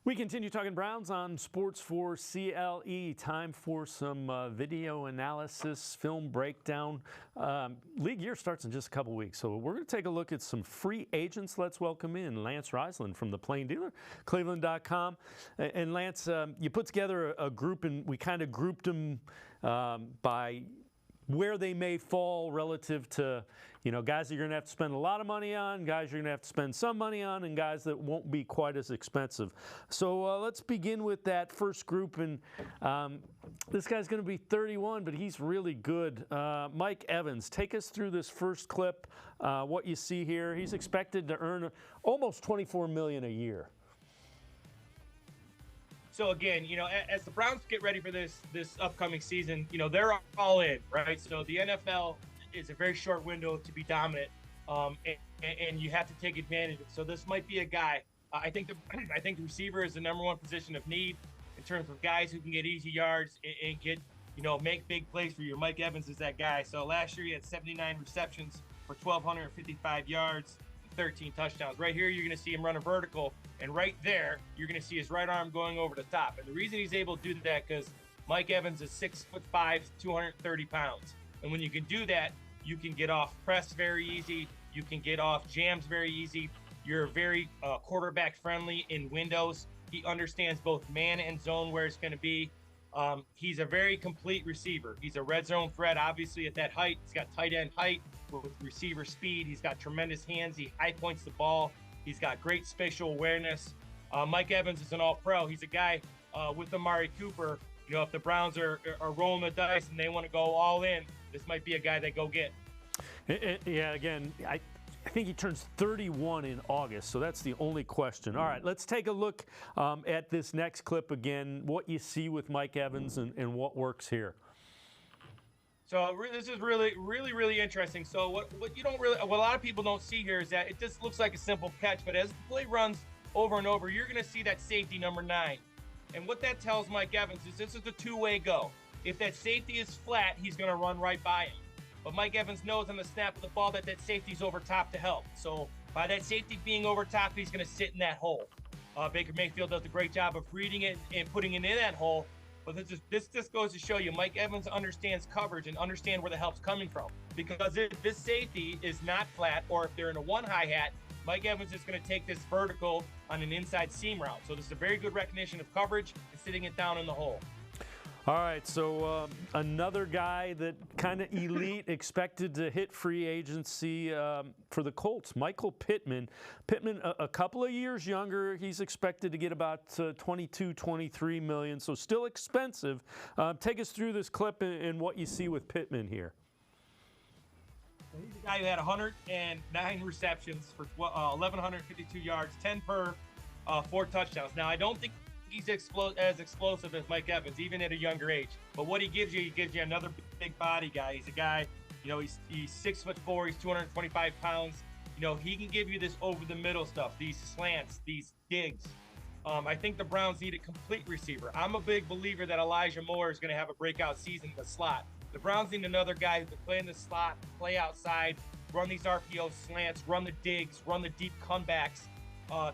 S1: We continue talking Browns on Sports4CLE. Time for some video analysis, film breakdown. League year starts in just a couple weeks, so we're going to take a look at some free agents. Let's welcome in Lance Reisland from the Plain Dealer, cleveland.com. And Lance, you put together a group, and we kind of grouped them by where they may fall relative to, guys that you're going to have to spend a lot of money on, guys you're going to have to spend some money on, and guys that won't be quite as expensive. So let's begin with that first group. And this guy's going to be 31, but he's really good. Mike Evans, take us through this first clip, what you see here. He's expected to earn almost $24 million a year.
S10: So again, as the Browns get ready for this upcoming season, they're all in, right? So the NFL is a very short window to be dominant, and you have to take advantage of it. So this might be a guy. I think the receiver is the number one position of need in terms of guys who can get easy yards and get, make big plays for you. Mike Evans is that guy. So last year he had 79 receptions for 1,255 yards, 13 touchdowns. Right here you're going to see him run a vertical. And right there, you're going to see his right arm going over the top. And the reason he's able to do that because Mike Evans is 6'5", 230 pounds. And when you can do that, you can get off press very easy. You can get off jams very easy. You're very quarterback friendly in windows. He understands both man and zone where it's going to be. He's a very complete receiver. He's a red zone threat, obviously, at that height. He's got tight end height with receiver speed. He's got tremendous hands. He high points the ball. He's got great spatial awareness. Mike Evans is an all-pro. He's a guy with Amari Cooper. If the Browns are rolling the dice and they want to go all in, this might be a guy they go get.
S1: Yeah, again, I think he turns 31 in August, so that's the only question. All right, let's take a look at this next clip again, what you see with Mike Evans and what works here.
S10: So this is really interesting. So what a lot of people don't see here is that it just looks like a simple catch, but as the play runs over and over, you're going to see that safety number 9. And what that tells Mike Evans is this is a two-way go. If that safety is flat, he's going to run right by him. But Mike Evans knows on the snap of the ball that safety's over top to help. So by that safety being over top, he's going to sit in that hole. Baker Mayfield does a great job of reading it and putting it in that hole. But this just goes to show you Mike Evans understands coverage and understands where the help's coming from. Because if this safety is not flat, or if they're in a one hi-hat, Mike Evans is going to take this vertical on an inside seam route. So this is a very good recognition of coverage and sitting it down in the hole.
S1: All right, so another guy that kind of elite, expected to hit free agency for the Colts, Michael Pittman. Pittman, a couple of years younger. He's expected to get about 22, 23 million, so still expensive. Take us through this clip and what you see with Pittman here.
S10: He's a guy who had 109 receptions for 1,152 yards, 10 per 4 touchdowns. Now, I don't think he's as explosive as Mike Evans, even at a younger age. But what he gives you another big body guy. He's a guy, he's 6'4", he's 225 pounds. He can give you this over the middle stuff, these slants, these digs. I think the Browns need a complete receiver. I'm a big believer that Elijah Moore is going to have a breakout season in the slot. The Browns need another guy who can play in the slot, play outside, run these RPO slants, run the digs, run the deep comebacks.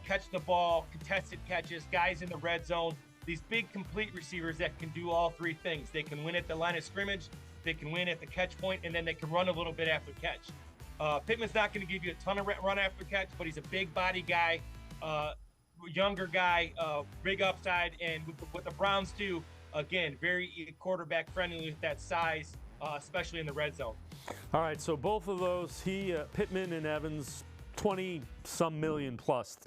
S10: Catch the ball, contested catches, guys in the red zone. These big complete receivers that can do all three things. They can win at the line of scrimmage, they can win at the catch point, and then they can run a little bit after catch. Pittman's not going to give you a ton of run after catch, but he's a big body guy, younger guy, big upside, and what the Browns do, again, very quarterback friendly with that size, especially in the red zone.
S1: All right, so both of those, Pittman and Evans, 20-some million plus.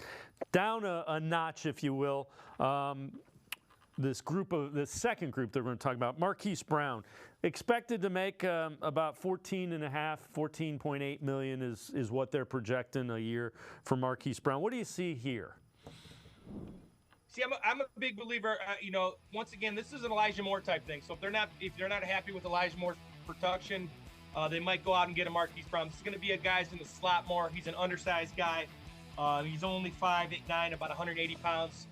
S1: Down a notch, if you will. The second group that we're going to talk about, Marquise Brown, expected to make about 14.8 million is what they're projecting a year for Marquise Brown. What do you see here?
S10: See, I'm a big believer. Once again, this is an Elijah Moore type thing. So if they're not happy with Elijah Moore's production, they might go out and get a Marquise Brown. This is going to be a guy who's in the slot more. He's an undersized guy. He's only 5'9", about 180 pounds.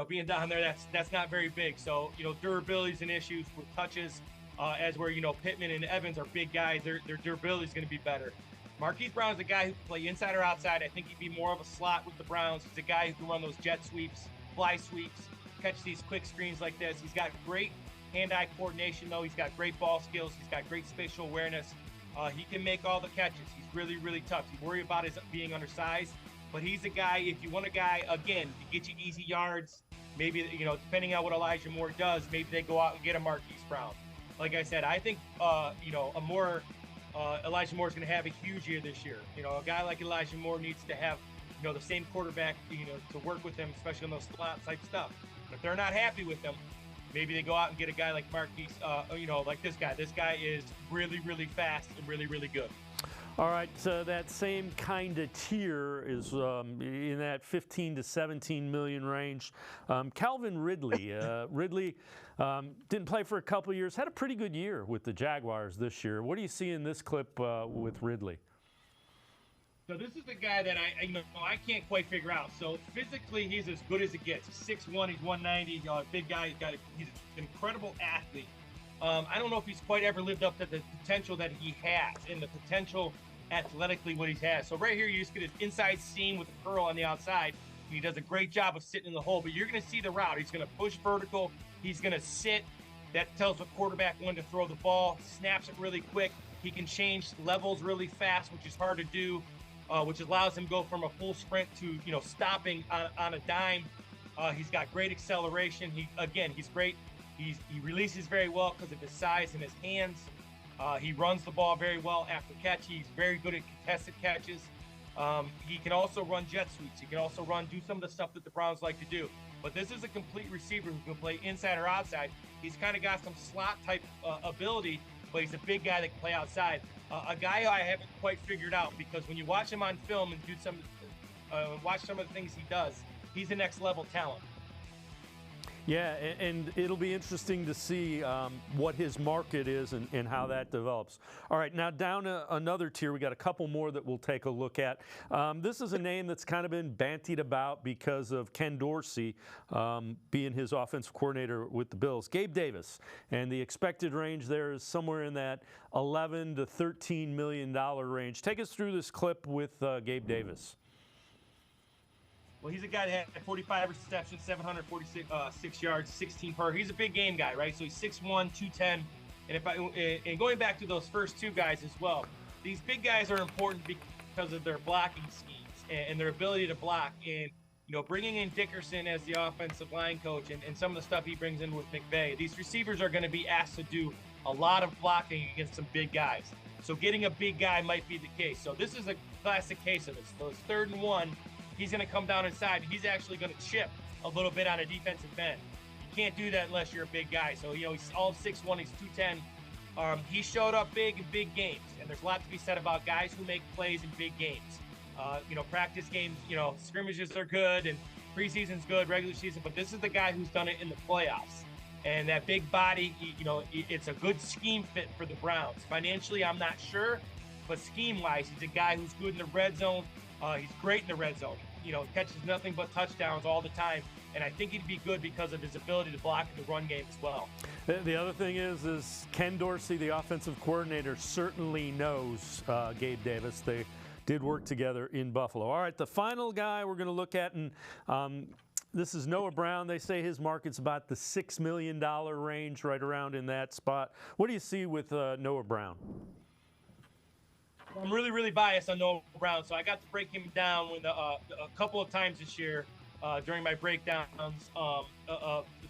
S10: Being down there, that's not very big. So, durability is an issue with touches, as where, Pittman and Evans are big guys. Their durability is going to be better. Marquise Brown is a guy who can play inside or outside. I think he'd be more of a slot with the Browns. He's a guy who can run those jet sweeps, fly sweeps, catch these quick screens like this. He's got great hand-eye coordination, though. He's got great ball skills. He's got great spatial awareness. He can make all the catches. He's really, really tough. You worry about his being undersized, but he's a guy, if you want a guy, again, to get you easy yards, maybe, depending on what Elijah Moore does, maybe they go out and get a Marquise Brown. Like I said, I think, Elijah Moore is going to have a huge year this year. A guy like Elijah Moore needs to have, the same quarterback, to work with him, especially on those slot type stuff. But if they're not happy with him, maybe they go out and get a guy like Marquise, like this guy. This guy is really, really fast and really, really good.
S1: All right, so that same kind of tier is in that 15 to 17 million range. Calvin Ridley. Ridley didn't play for a couple of years, had a pretty good year with the Jaguars this year. What do you see in this clip with Ridley?
S10: So this is the guy that I can't quite figure out. So physically, he's as good as it gets. He's 6'1", he's 190, big guy. He's an incredible athlete. I don't know if he's quite ever lived up to the potential that he has and the potential athletically what he has. So right here, you just get his inside seam with a curl on the outside. And he does a great job of sitting in the hole, but you're going to see the route. He's going to push vertical. He's going to sit. That tells the quarterback when to throw the ball, snaps it really quick. He can change levels really fast, which is hard to do, which allows him to go from a full sprint to, stopping on a dime. He's got great acceleration. He's great. He releases very well because of his size and his hands. He runs the ball very well after catch. He's very good at contested catches. He can also run jet sweeps. He can also do some of the stuff that the Browns like to do. But this is a complete receiver who can play inside or outside. He's kind of got some slot type ability, but he's a big guy that can play outside. A guy I haven't quite figured out, because when you watch him on film and watch some of the things he does, he's a next level talent.
S1: Yeah, and it'll be interesting to see what his market is and how that develops. All right, now down another tier, we got a couple more that we'll take a look at. This is a name that's kind of been bantied about because of Ken Dorsey being his offensive coordinator with the Bills. Gabe Davis, and the expected range there is somewhere in that $11 to $13 million range. Take us through this clip with Gabe Davis.
S10: Well, he's a guy that had 45 receptions, 746 yards, 16 per. He's a big game guy, right? So he's 6'1", 210. And going back to those first two guys as well, these big guys are important because of their blocking schemes and their ability to block. And bringing in Dickerson as the offensive line coach and some of the stuff he brings in with McVay, these receivers are going to be asked to do a lot of blocking against some big guys. So getting a big guy might be the case. So this is a classic case of this. So it's 3rd and 1. He's going to come down inside. He's actually going to chip a little bit on a defensive end. You can't do that unless you're a big guy. So, he's all 6'1", he's 210. He showed up big in big games, and there's a lot to be said about guys who make plays in big games. Practice games, scrimmages are good, and preseason's good, regular season, but this is the guy who's done it in the playoffs. And that big body, it's a good scheme fit for the Browns. Financially, I'm not sure, but scheme-wise, he's a guy who's good in the red zone. He's great in the red zone. Catches nothing but touchdowns all the time. And I think he'd be good because of his ability to block in the run game as well.
S1: The other thing is Ken Dorsey, the offensive coordinator, certainly knows Gabe Davis. They did work together in Buffalo. All right, the final guy we're going to look at, and this is Noah Brown. They say his market's about the $6 million range, right around in that spot. What do you see with Noah Brown?
S10: I'm really, really biased on Noah Brown, so I got to break him down with a couple of times this year during my breakdowns of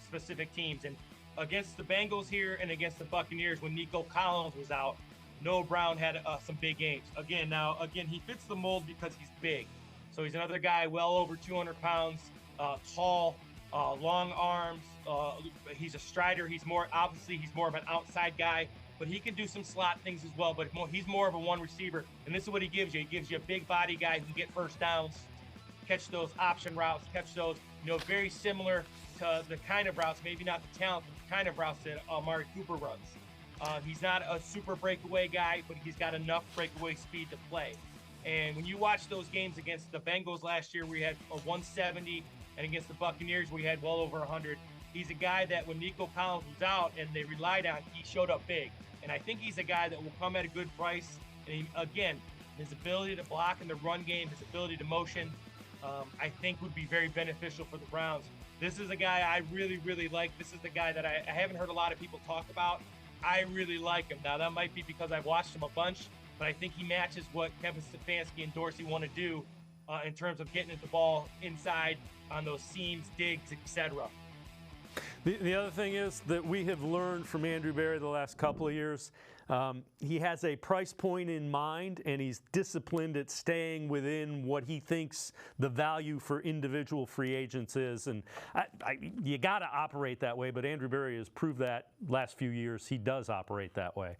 S10: specific teams. And against the Bengals here and against the Buccaneers, when Nico Collins was out, Noah Brown had some big games. Again, he fits the mold because he's big. So he's another guy well over 200 pounds, tall, long arms. He's a strider. He's more of an outside guy. But he can do some slot things as well. But he's more of a one receiver. And this is what he gives you. He gives you a big body guy who can get first downs, catch those option routes, catch those, very similar to the kind of routes, maybe not the talent, but the kind of routes that Amari Cooper runs. He's not a super breakaway guy, but he's got enough breakaway speed to play. And when you watch those games against the Bengals last year, we had a 170, and against the Buccaneers, we had well over 100. He's a guy that when Nico Collins was out and they relied on, he showed up big. And I think he's a guy that will come at a good price. And again, his ability to block in the run game, his ability to motion, I think would be very beneficial for the Browns. This is a guy I really, really like. This is the guy that I haven't heard a lot of people talk about. I really like him. Now, that might be because I've watched him a bunch, but I think he matches what Kevin Stefanski and Dorsey want to do in terms of getting the ball inside on those seams, digs, etc.
S1: The other thing is that we have learned from Andrew Berry the last couple of years, he has a price point in mind, and he's disciplined at staying within what he thinks the value for individual free agents is. And you got to operate that way, but Andrew Berry has proved that last few years he does operate that way.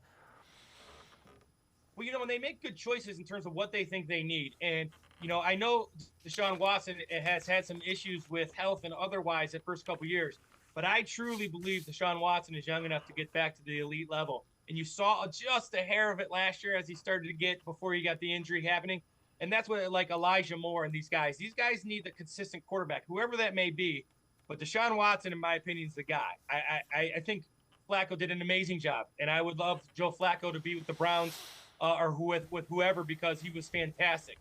S10: Well, when they make good choices in terms of what they think they need, and I know Deshaun Watson has had some issues with health and otherwise the first couple years. But I truly believe Deshaun Watson is young enough to get back to the elite level. And you saw just a hair of it last year as he started to get before he got the injury happening. And that's what, like Elijah Moore and these guys need the consistent quarterback, whoever that may be. But Deshaun Watson, in my opinion, is the guy. I think Flacco did an amazing job. And I would love Joe Flacco to be with the Browns or with whoever because he was fantastic.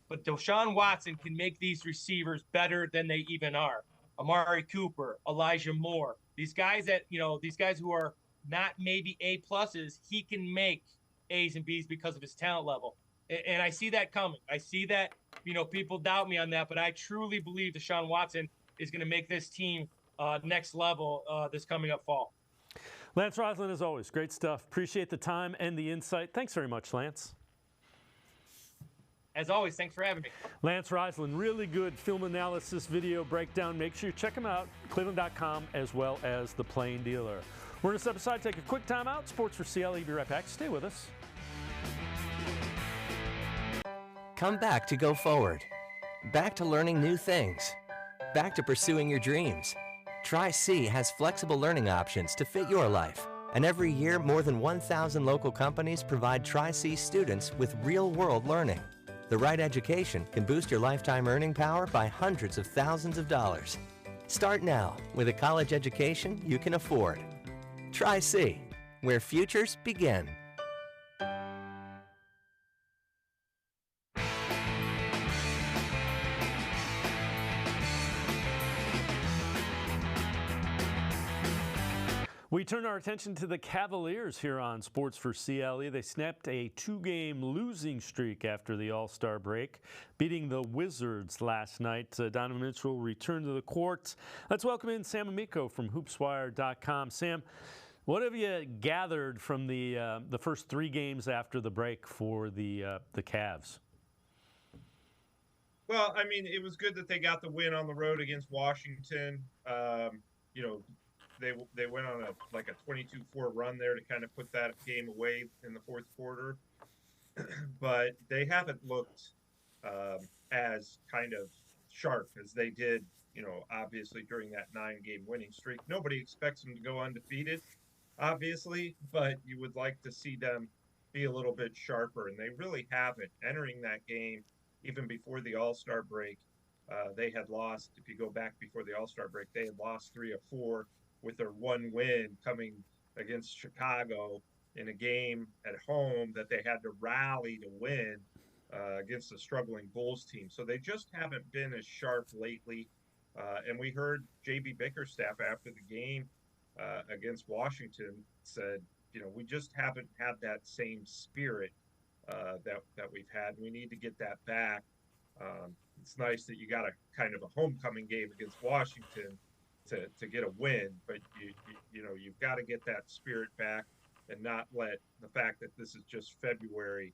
S10: But Deshaun Watson can make these receivers better than they even are. Amari Cooper, Elijah Moore, these guys who are not maybe A+, he can make A's and B's because of his talent level. And I see that coming. I see that, people doubt me on that, but I truly believe Deshaun Watson is going to make this team next level this coming up fall.
S1: Lance Reisland, as always, great stuff. Appreciate the time and the insight. Thanks very much, Lance.
S10: As always, thanks for having me.
S1: Lance Reisland, really good film analysis, video breakdown. Make sure you check him out, cleveland.com, as well as The Plain Dealer. We're going to step aside, take a quick time out. Sports4CLE, be right back. Stay with us.
S7: Come back to go forward. Back to learning new things. Back to pursuing your dreams. Tri-C has flexible learning options to fit your life. And every year, more than 1,000 local companies provide Tri-C students with real-world learning. The right education can boost your lifetime earning power by hundreds of thousands of dollars. Start now with a college education you can afford. Tri-C, where futures begin.
S1: We turn our attention to the Cavaliers here on Sports4CLE. They snapped a 2-game losing streak after the All-Star break, beating the Wizards last night. Donovan Mitchell returned to the court. Let's welcome in Sam Amico from hoopswire.com. Sam, what have you gathered from the first 3 games after the break for the Cavs?
S11: Well, I mean, it was good that they got the win on the road against Washington. You know, they went on a 22-4 run there to kind of put that game away in the fourth quarter, but they haven't looked as kind of sharp as they did, you know, obviously during that 9-game winning streak. Nobody expects them to go undefeated, obviously, but you would like to see them be a little bit sharper, and they really haven't. Entering that game, even before the All-Star break, they had lost, if you go back before the All-Star break, they had lost 3 of 4 with their 1 win coming against Chicago in a game at home that they had to rally to win against a struggling Bulls team. So they just haven't been as sharp lately. And we heard J.B. Bickerstaff after the game against Washington said, you know, we just haven't had that same spirit that we've had. We need to get that back. It's nice that you got a kind of a homecoming game against Washington to get a win, but you know, you've got to get that spirit back and not let the fact that this is just February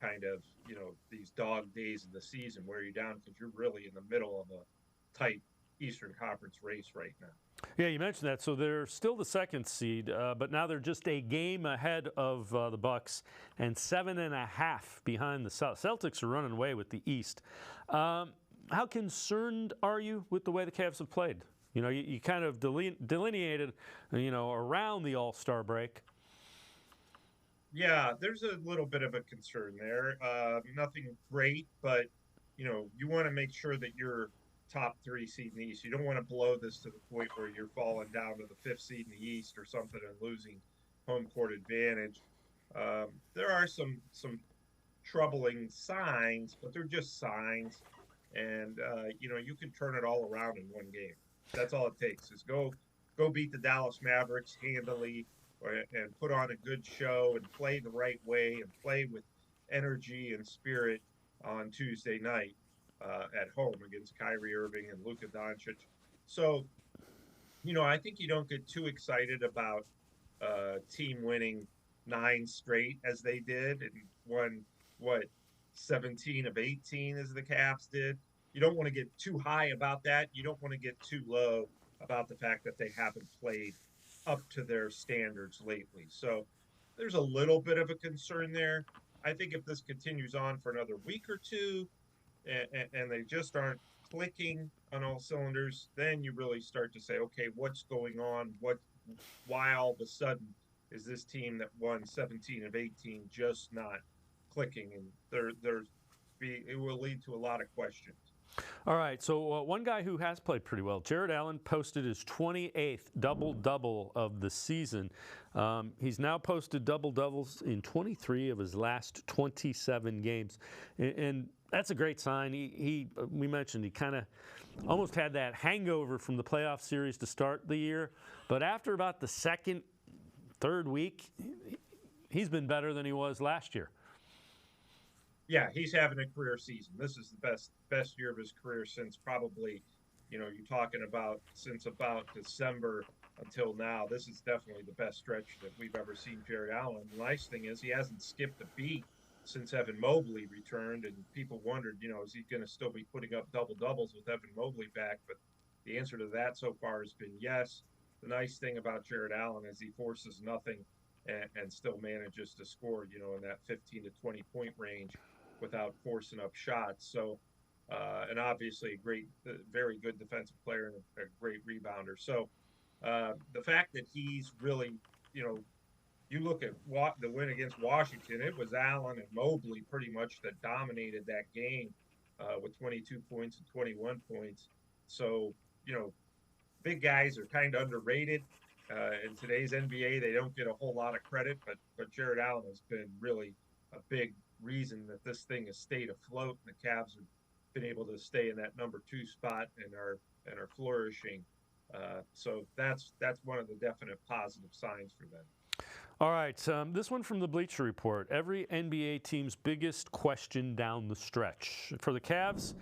S11: kind of, you know, these dog days of the season wear you down, because you're really in the middle of a tight Eastern Conference race right now.
S1: Yeah, you mentioned that. So they're still the 2nd seed, but now they're just a game ahead of the Bucks and 7.5 behind the Celtics are running away with the East. How concerned are you with the way the Cavs have played? You know, you kind of delineated, you know, around the All-Star break.
S11: Yeah, there's a little bit of a concern there. Nothing great, but, you know, you want to make sure that you're top 3 seed in the East. You don't want to blow this to the point where you're falling down to the 5th seed in the East or something and losing home court advantage. There are some troubling signs, but they're just signs. And, you know, you can turn it all around in 1 game. That's all it takes is go beat the Dallas Mavericks handily and put on a good show and play the right way and play with energy and spirit on Tuesday night at home against Kyrie Irving and Luka Doncic. So, you know, I think you don't get too excited about team winning 9 straight as they did and won, 17 of 18 as the Cavs did. You don't want to get too high about that. You don't want to get too low about the fact that they haven't played up to their standards lately. So there's a little bit of a concern there. I think if this continues on for another week or 2 and they just aren't clicking on all cylinders, then you really start to say, okay, what's going on? Why all of a sudden is this team that won 17 of 18 just not clicking? And it will lead to a lot of questions.
S1: All right, so one guy who has played pretty well, Jared Allen, posted his 28th double-double of the season. He's now posted double-doubles in 23 of his last 27 games, and that's a great sign. We mentioned he kind of almost had that hangover from the playoff series to start the year, but after about the 2nd, 3rd week, he's been better than he was last year.
S11: Yeah, he's having a career season. This is the best year of his career since probably, you know, you're talking about since about December until now. This is definitely the best stretch that we've ever seen Jared Allen. The nice thing is he hasn't skipped a beat since Evan Mobley returned, and people wondered, you know, is he going to still be putting up double-doubles with Evan Mobley back? But the answer to that so far has been yes. The nice thing about Jared Allen is he forces nothing and still manages to score, you know, in that 15 to 20 point range without forcing up shots. So, and obviously a very good defensive player and a great rebounder. So the fact that he's really, you know, you look at the win against Washington, it was Allen and Mobley pretty much that dominated that game with 22 points and 21 points. So, you know, big guys are kind of underrated. In today's NBA, they don't get a whole lot of credit, but Jared Allen has been really a big reason that this thing has stayed afloat, and the Cavs have been able to stay in that number 2 spot and are flourishing So that's one of the definite positive signs for them.
S1: All right, this one from the Bleacher Report. Every NBA team's biggest question down the stretch. For the Cavs,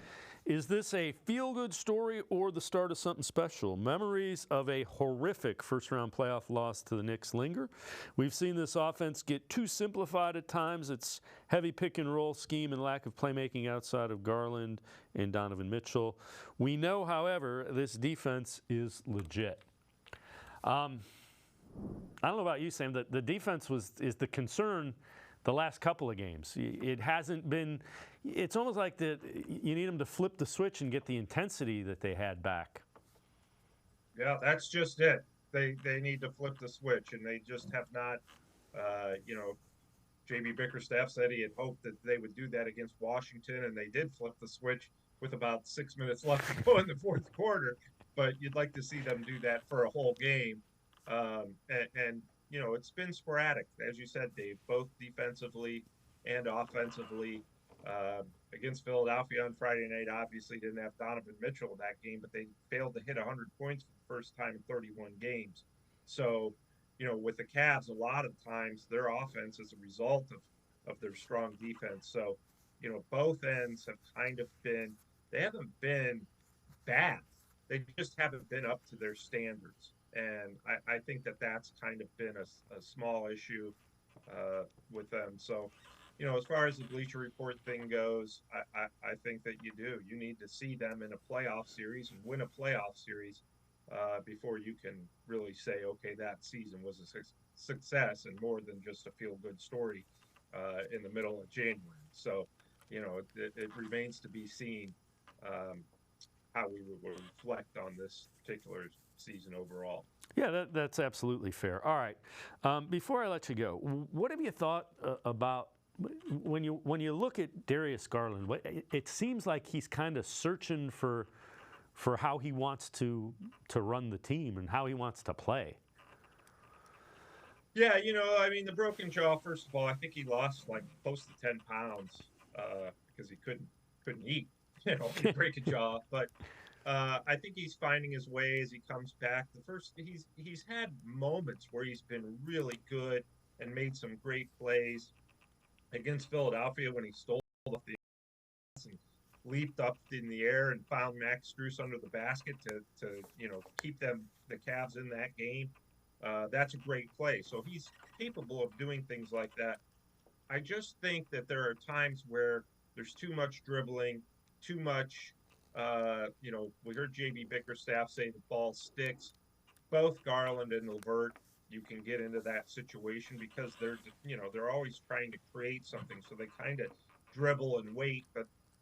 S1: is this a feel-good story or the start of something special? Memories of a horrific first-round playoff loss to the Knicks linger. We've seen this offense get too simplified at times. Its heavy pick-and-roll scheme and lack of playmaking outside of Garland and Donovan Mitchell. We know, however, this defense is legit. I don't know about you, Sam. The defense is the concern the last couple of games. It hasn't been. It's almost like you need them to flip the switch and get the intensity that they had back.
S11: Yeah, that's just it. They need to flip the switch, and they just have not. JB Bickerstaff said he had hoped that they would do that against Washington, and they did flip the switch with about 6 minutes left to go in the fourth quarter. But you'd like to see them do that for a whole game. It's been sporadic, as you said, Dave, both defensively and offensively. Against Philadelphia on Friday night, obviously didn't have Donovan Mitchell in that game, but they failed to hit 100 points for the first time in 31 games. So, with the Cavs, a lot of times their offense is a result of their strong defense. So, both ends have kind of been, they haven't been bad. They just haven't been up to their standards. And I think that's kind of been a small issue with them. So, as far as the Bleacher Report thing goes, I think that you need to see them in a playoff series and win a playoff series before you can really say, okay, that season was a success and more than just a feel-good story in the middle of January. So, it remains to be seen how we will reflect on this particular season overall.
S1: Yeah, that's absolutely fair. All right, before I let you go, what have you thought about when you look at Darius Garland? It seems like he's kind of searching for how he wants to run the team and how he wants to play.
S11: Yeah, the broken jaw. First of all, I think he lost like close to 10 pounds because he couldn't eat. Break a jaw, but. I think he's finding his way as he comes back. He's had moments where he's been really good and made some great plays against Philadelphia when he stole off the and leaped up in the air and found Max Strus under the basket to keep the Cavs in that game. That's a great play. So he's capable of doing things like that. I just think that there are times where there's too much dribbling, too much. We heard JB Bickerstaff say the ball sticks. Both Garland and LeVert, you can get into that situation because they're always trying to create something. So they kind of dribble and wait,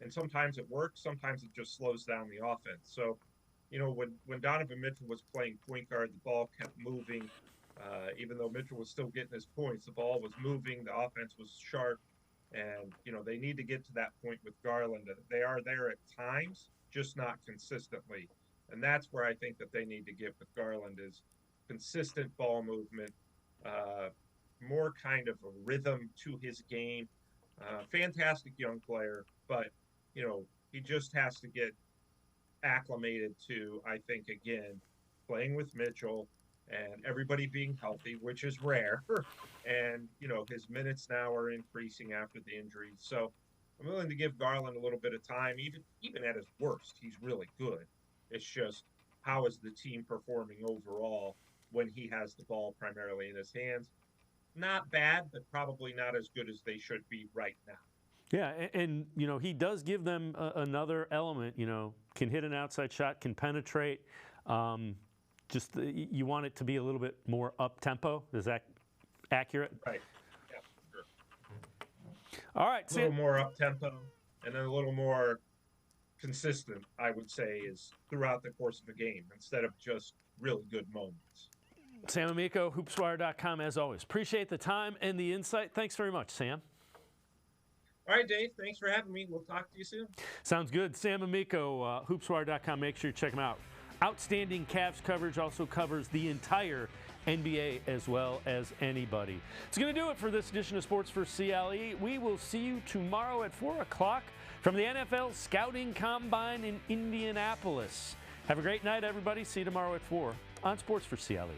S11: and sometimes it works, sometimes it just slows down the offense. So, when Donovan Mitchell was playing point guard, the ball kept moving. Even though Mitchell was still getting his points, the ball was moving, the offense was sharp, and they need to get to that point with Garland. They are there at times, just not consistently. And that's where I think that they need to get with Garland is consistent ball movement, more kind of a rhythm to his game. Fantastic young player, but, he just has to get acclimated to, I think, again, playing with Mitchell and everybody being healthy, which is rare. And, his minutes now are increasing after the injury. So, I'm willing to give Garland a little bit of time. Even at his worst, he's really good. It's just how is the team performing overall when he has the ball primarily in his hands? Not bad, but probably not as good as they should be right now.
S1: Yeah, and he does give them another element. Can hit an outside shot, can penetrate. You want it to be a little bit more up tempo. Is that accurate?
S11: Right. Sure.
S1: All right.
S11: A little more up-tempo and then a little more consistent, I would say, is throughout the course of a game instead of just really good moments.
S1: Sam Amico, hoopswire.com, as always. Appreciate the time and the insight. Thanks very much, Sam.
S11: All right, Dave. Thanks for having me. We'll talk to you soon.
S1: Sounds good. Sam Amico, hoopswire.com. Make sure you check him out. Outstanding Cavs coverage, also covers the entire NBA as well as anybody. It's going to do it for this edition of Sports4CLE. We will see you tomorrow at 4 o'clock from the NFL Scouting Combine in Indianapolis. Have a great night, everybody. See you tomorrow at 4 on Sports4CLE.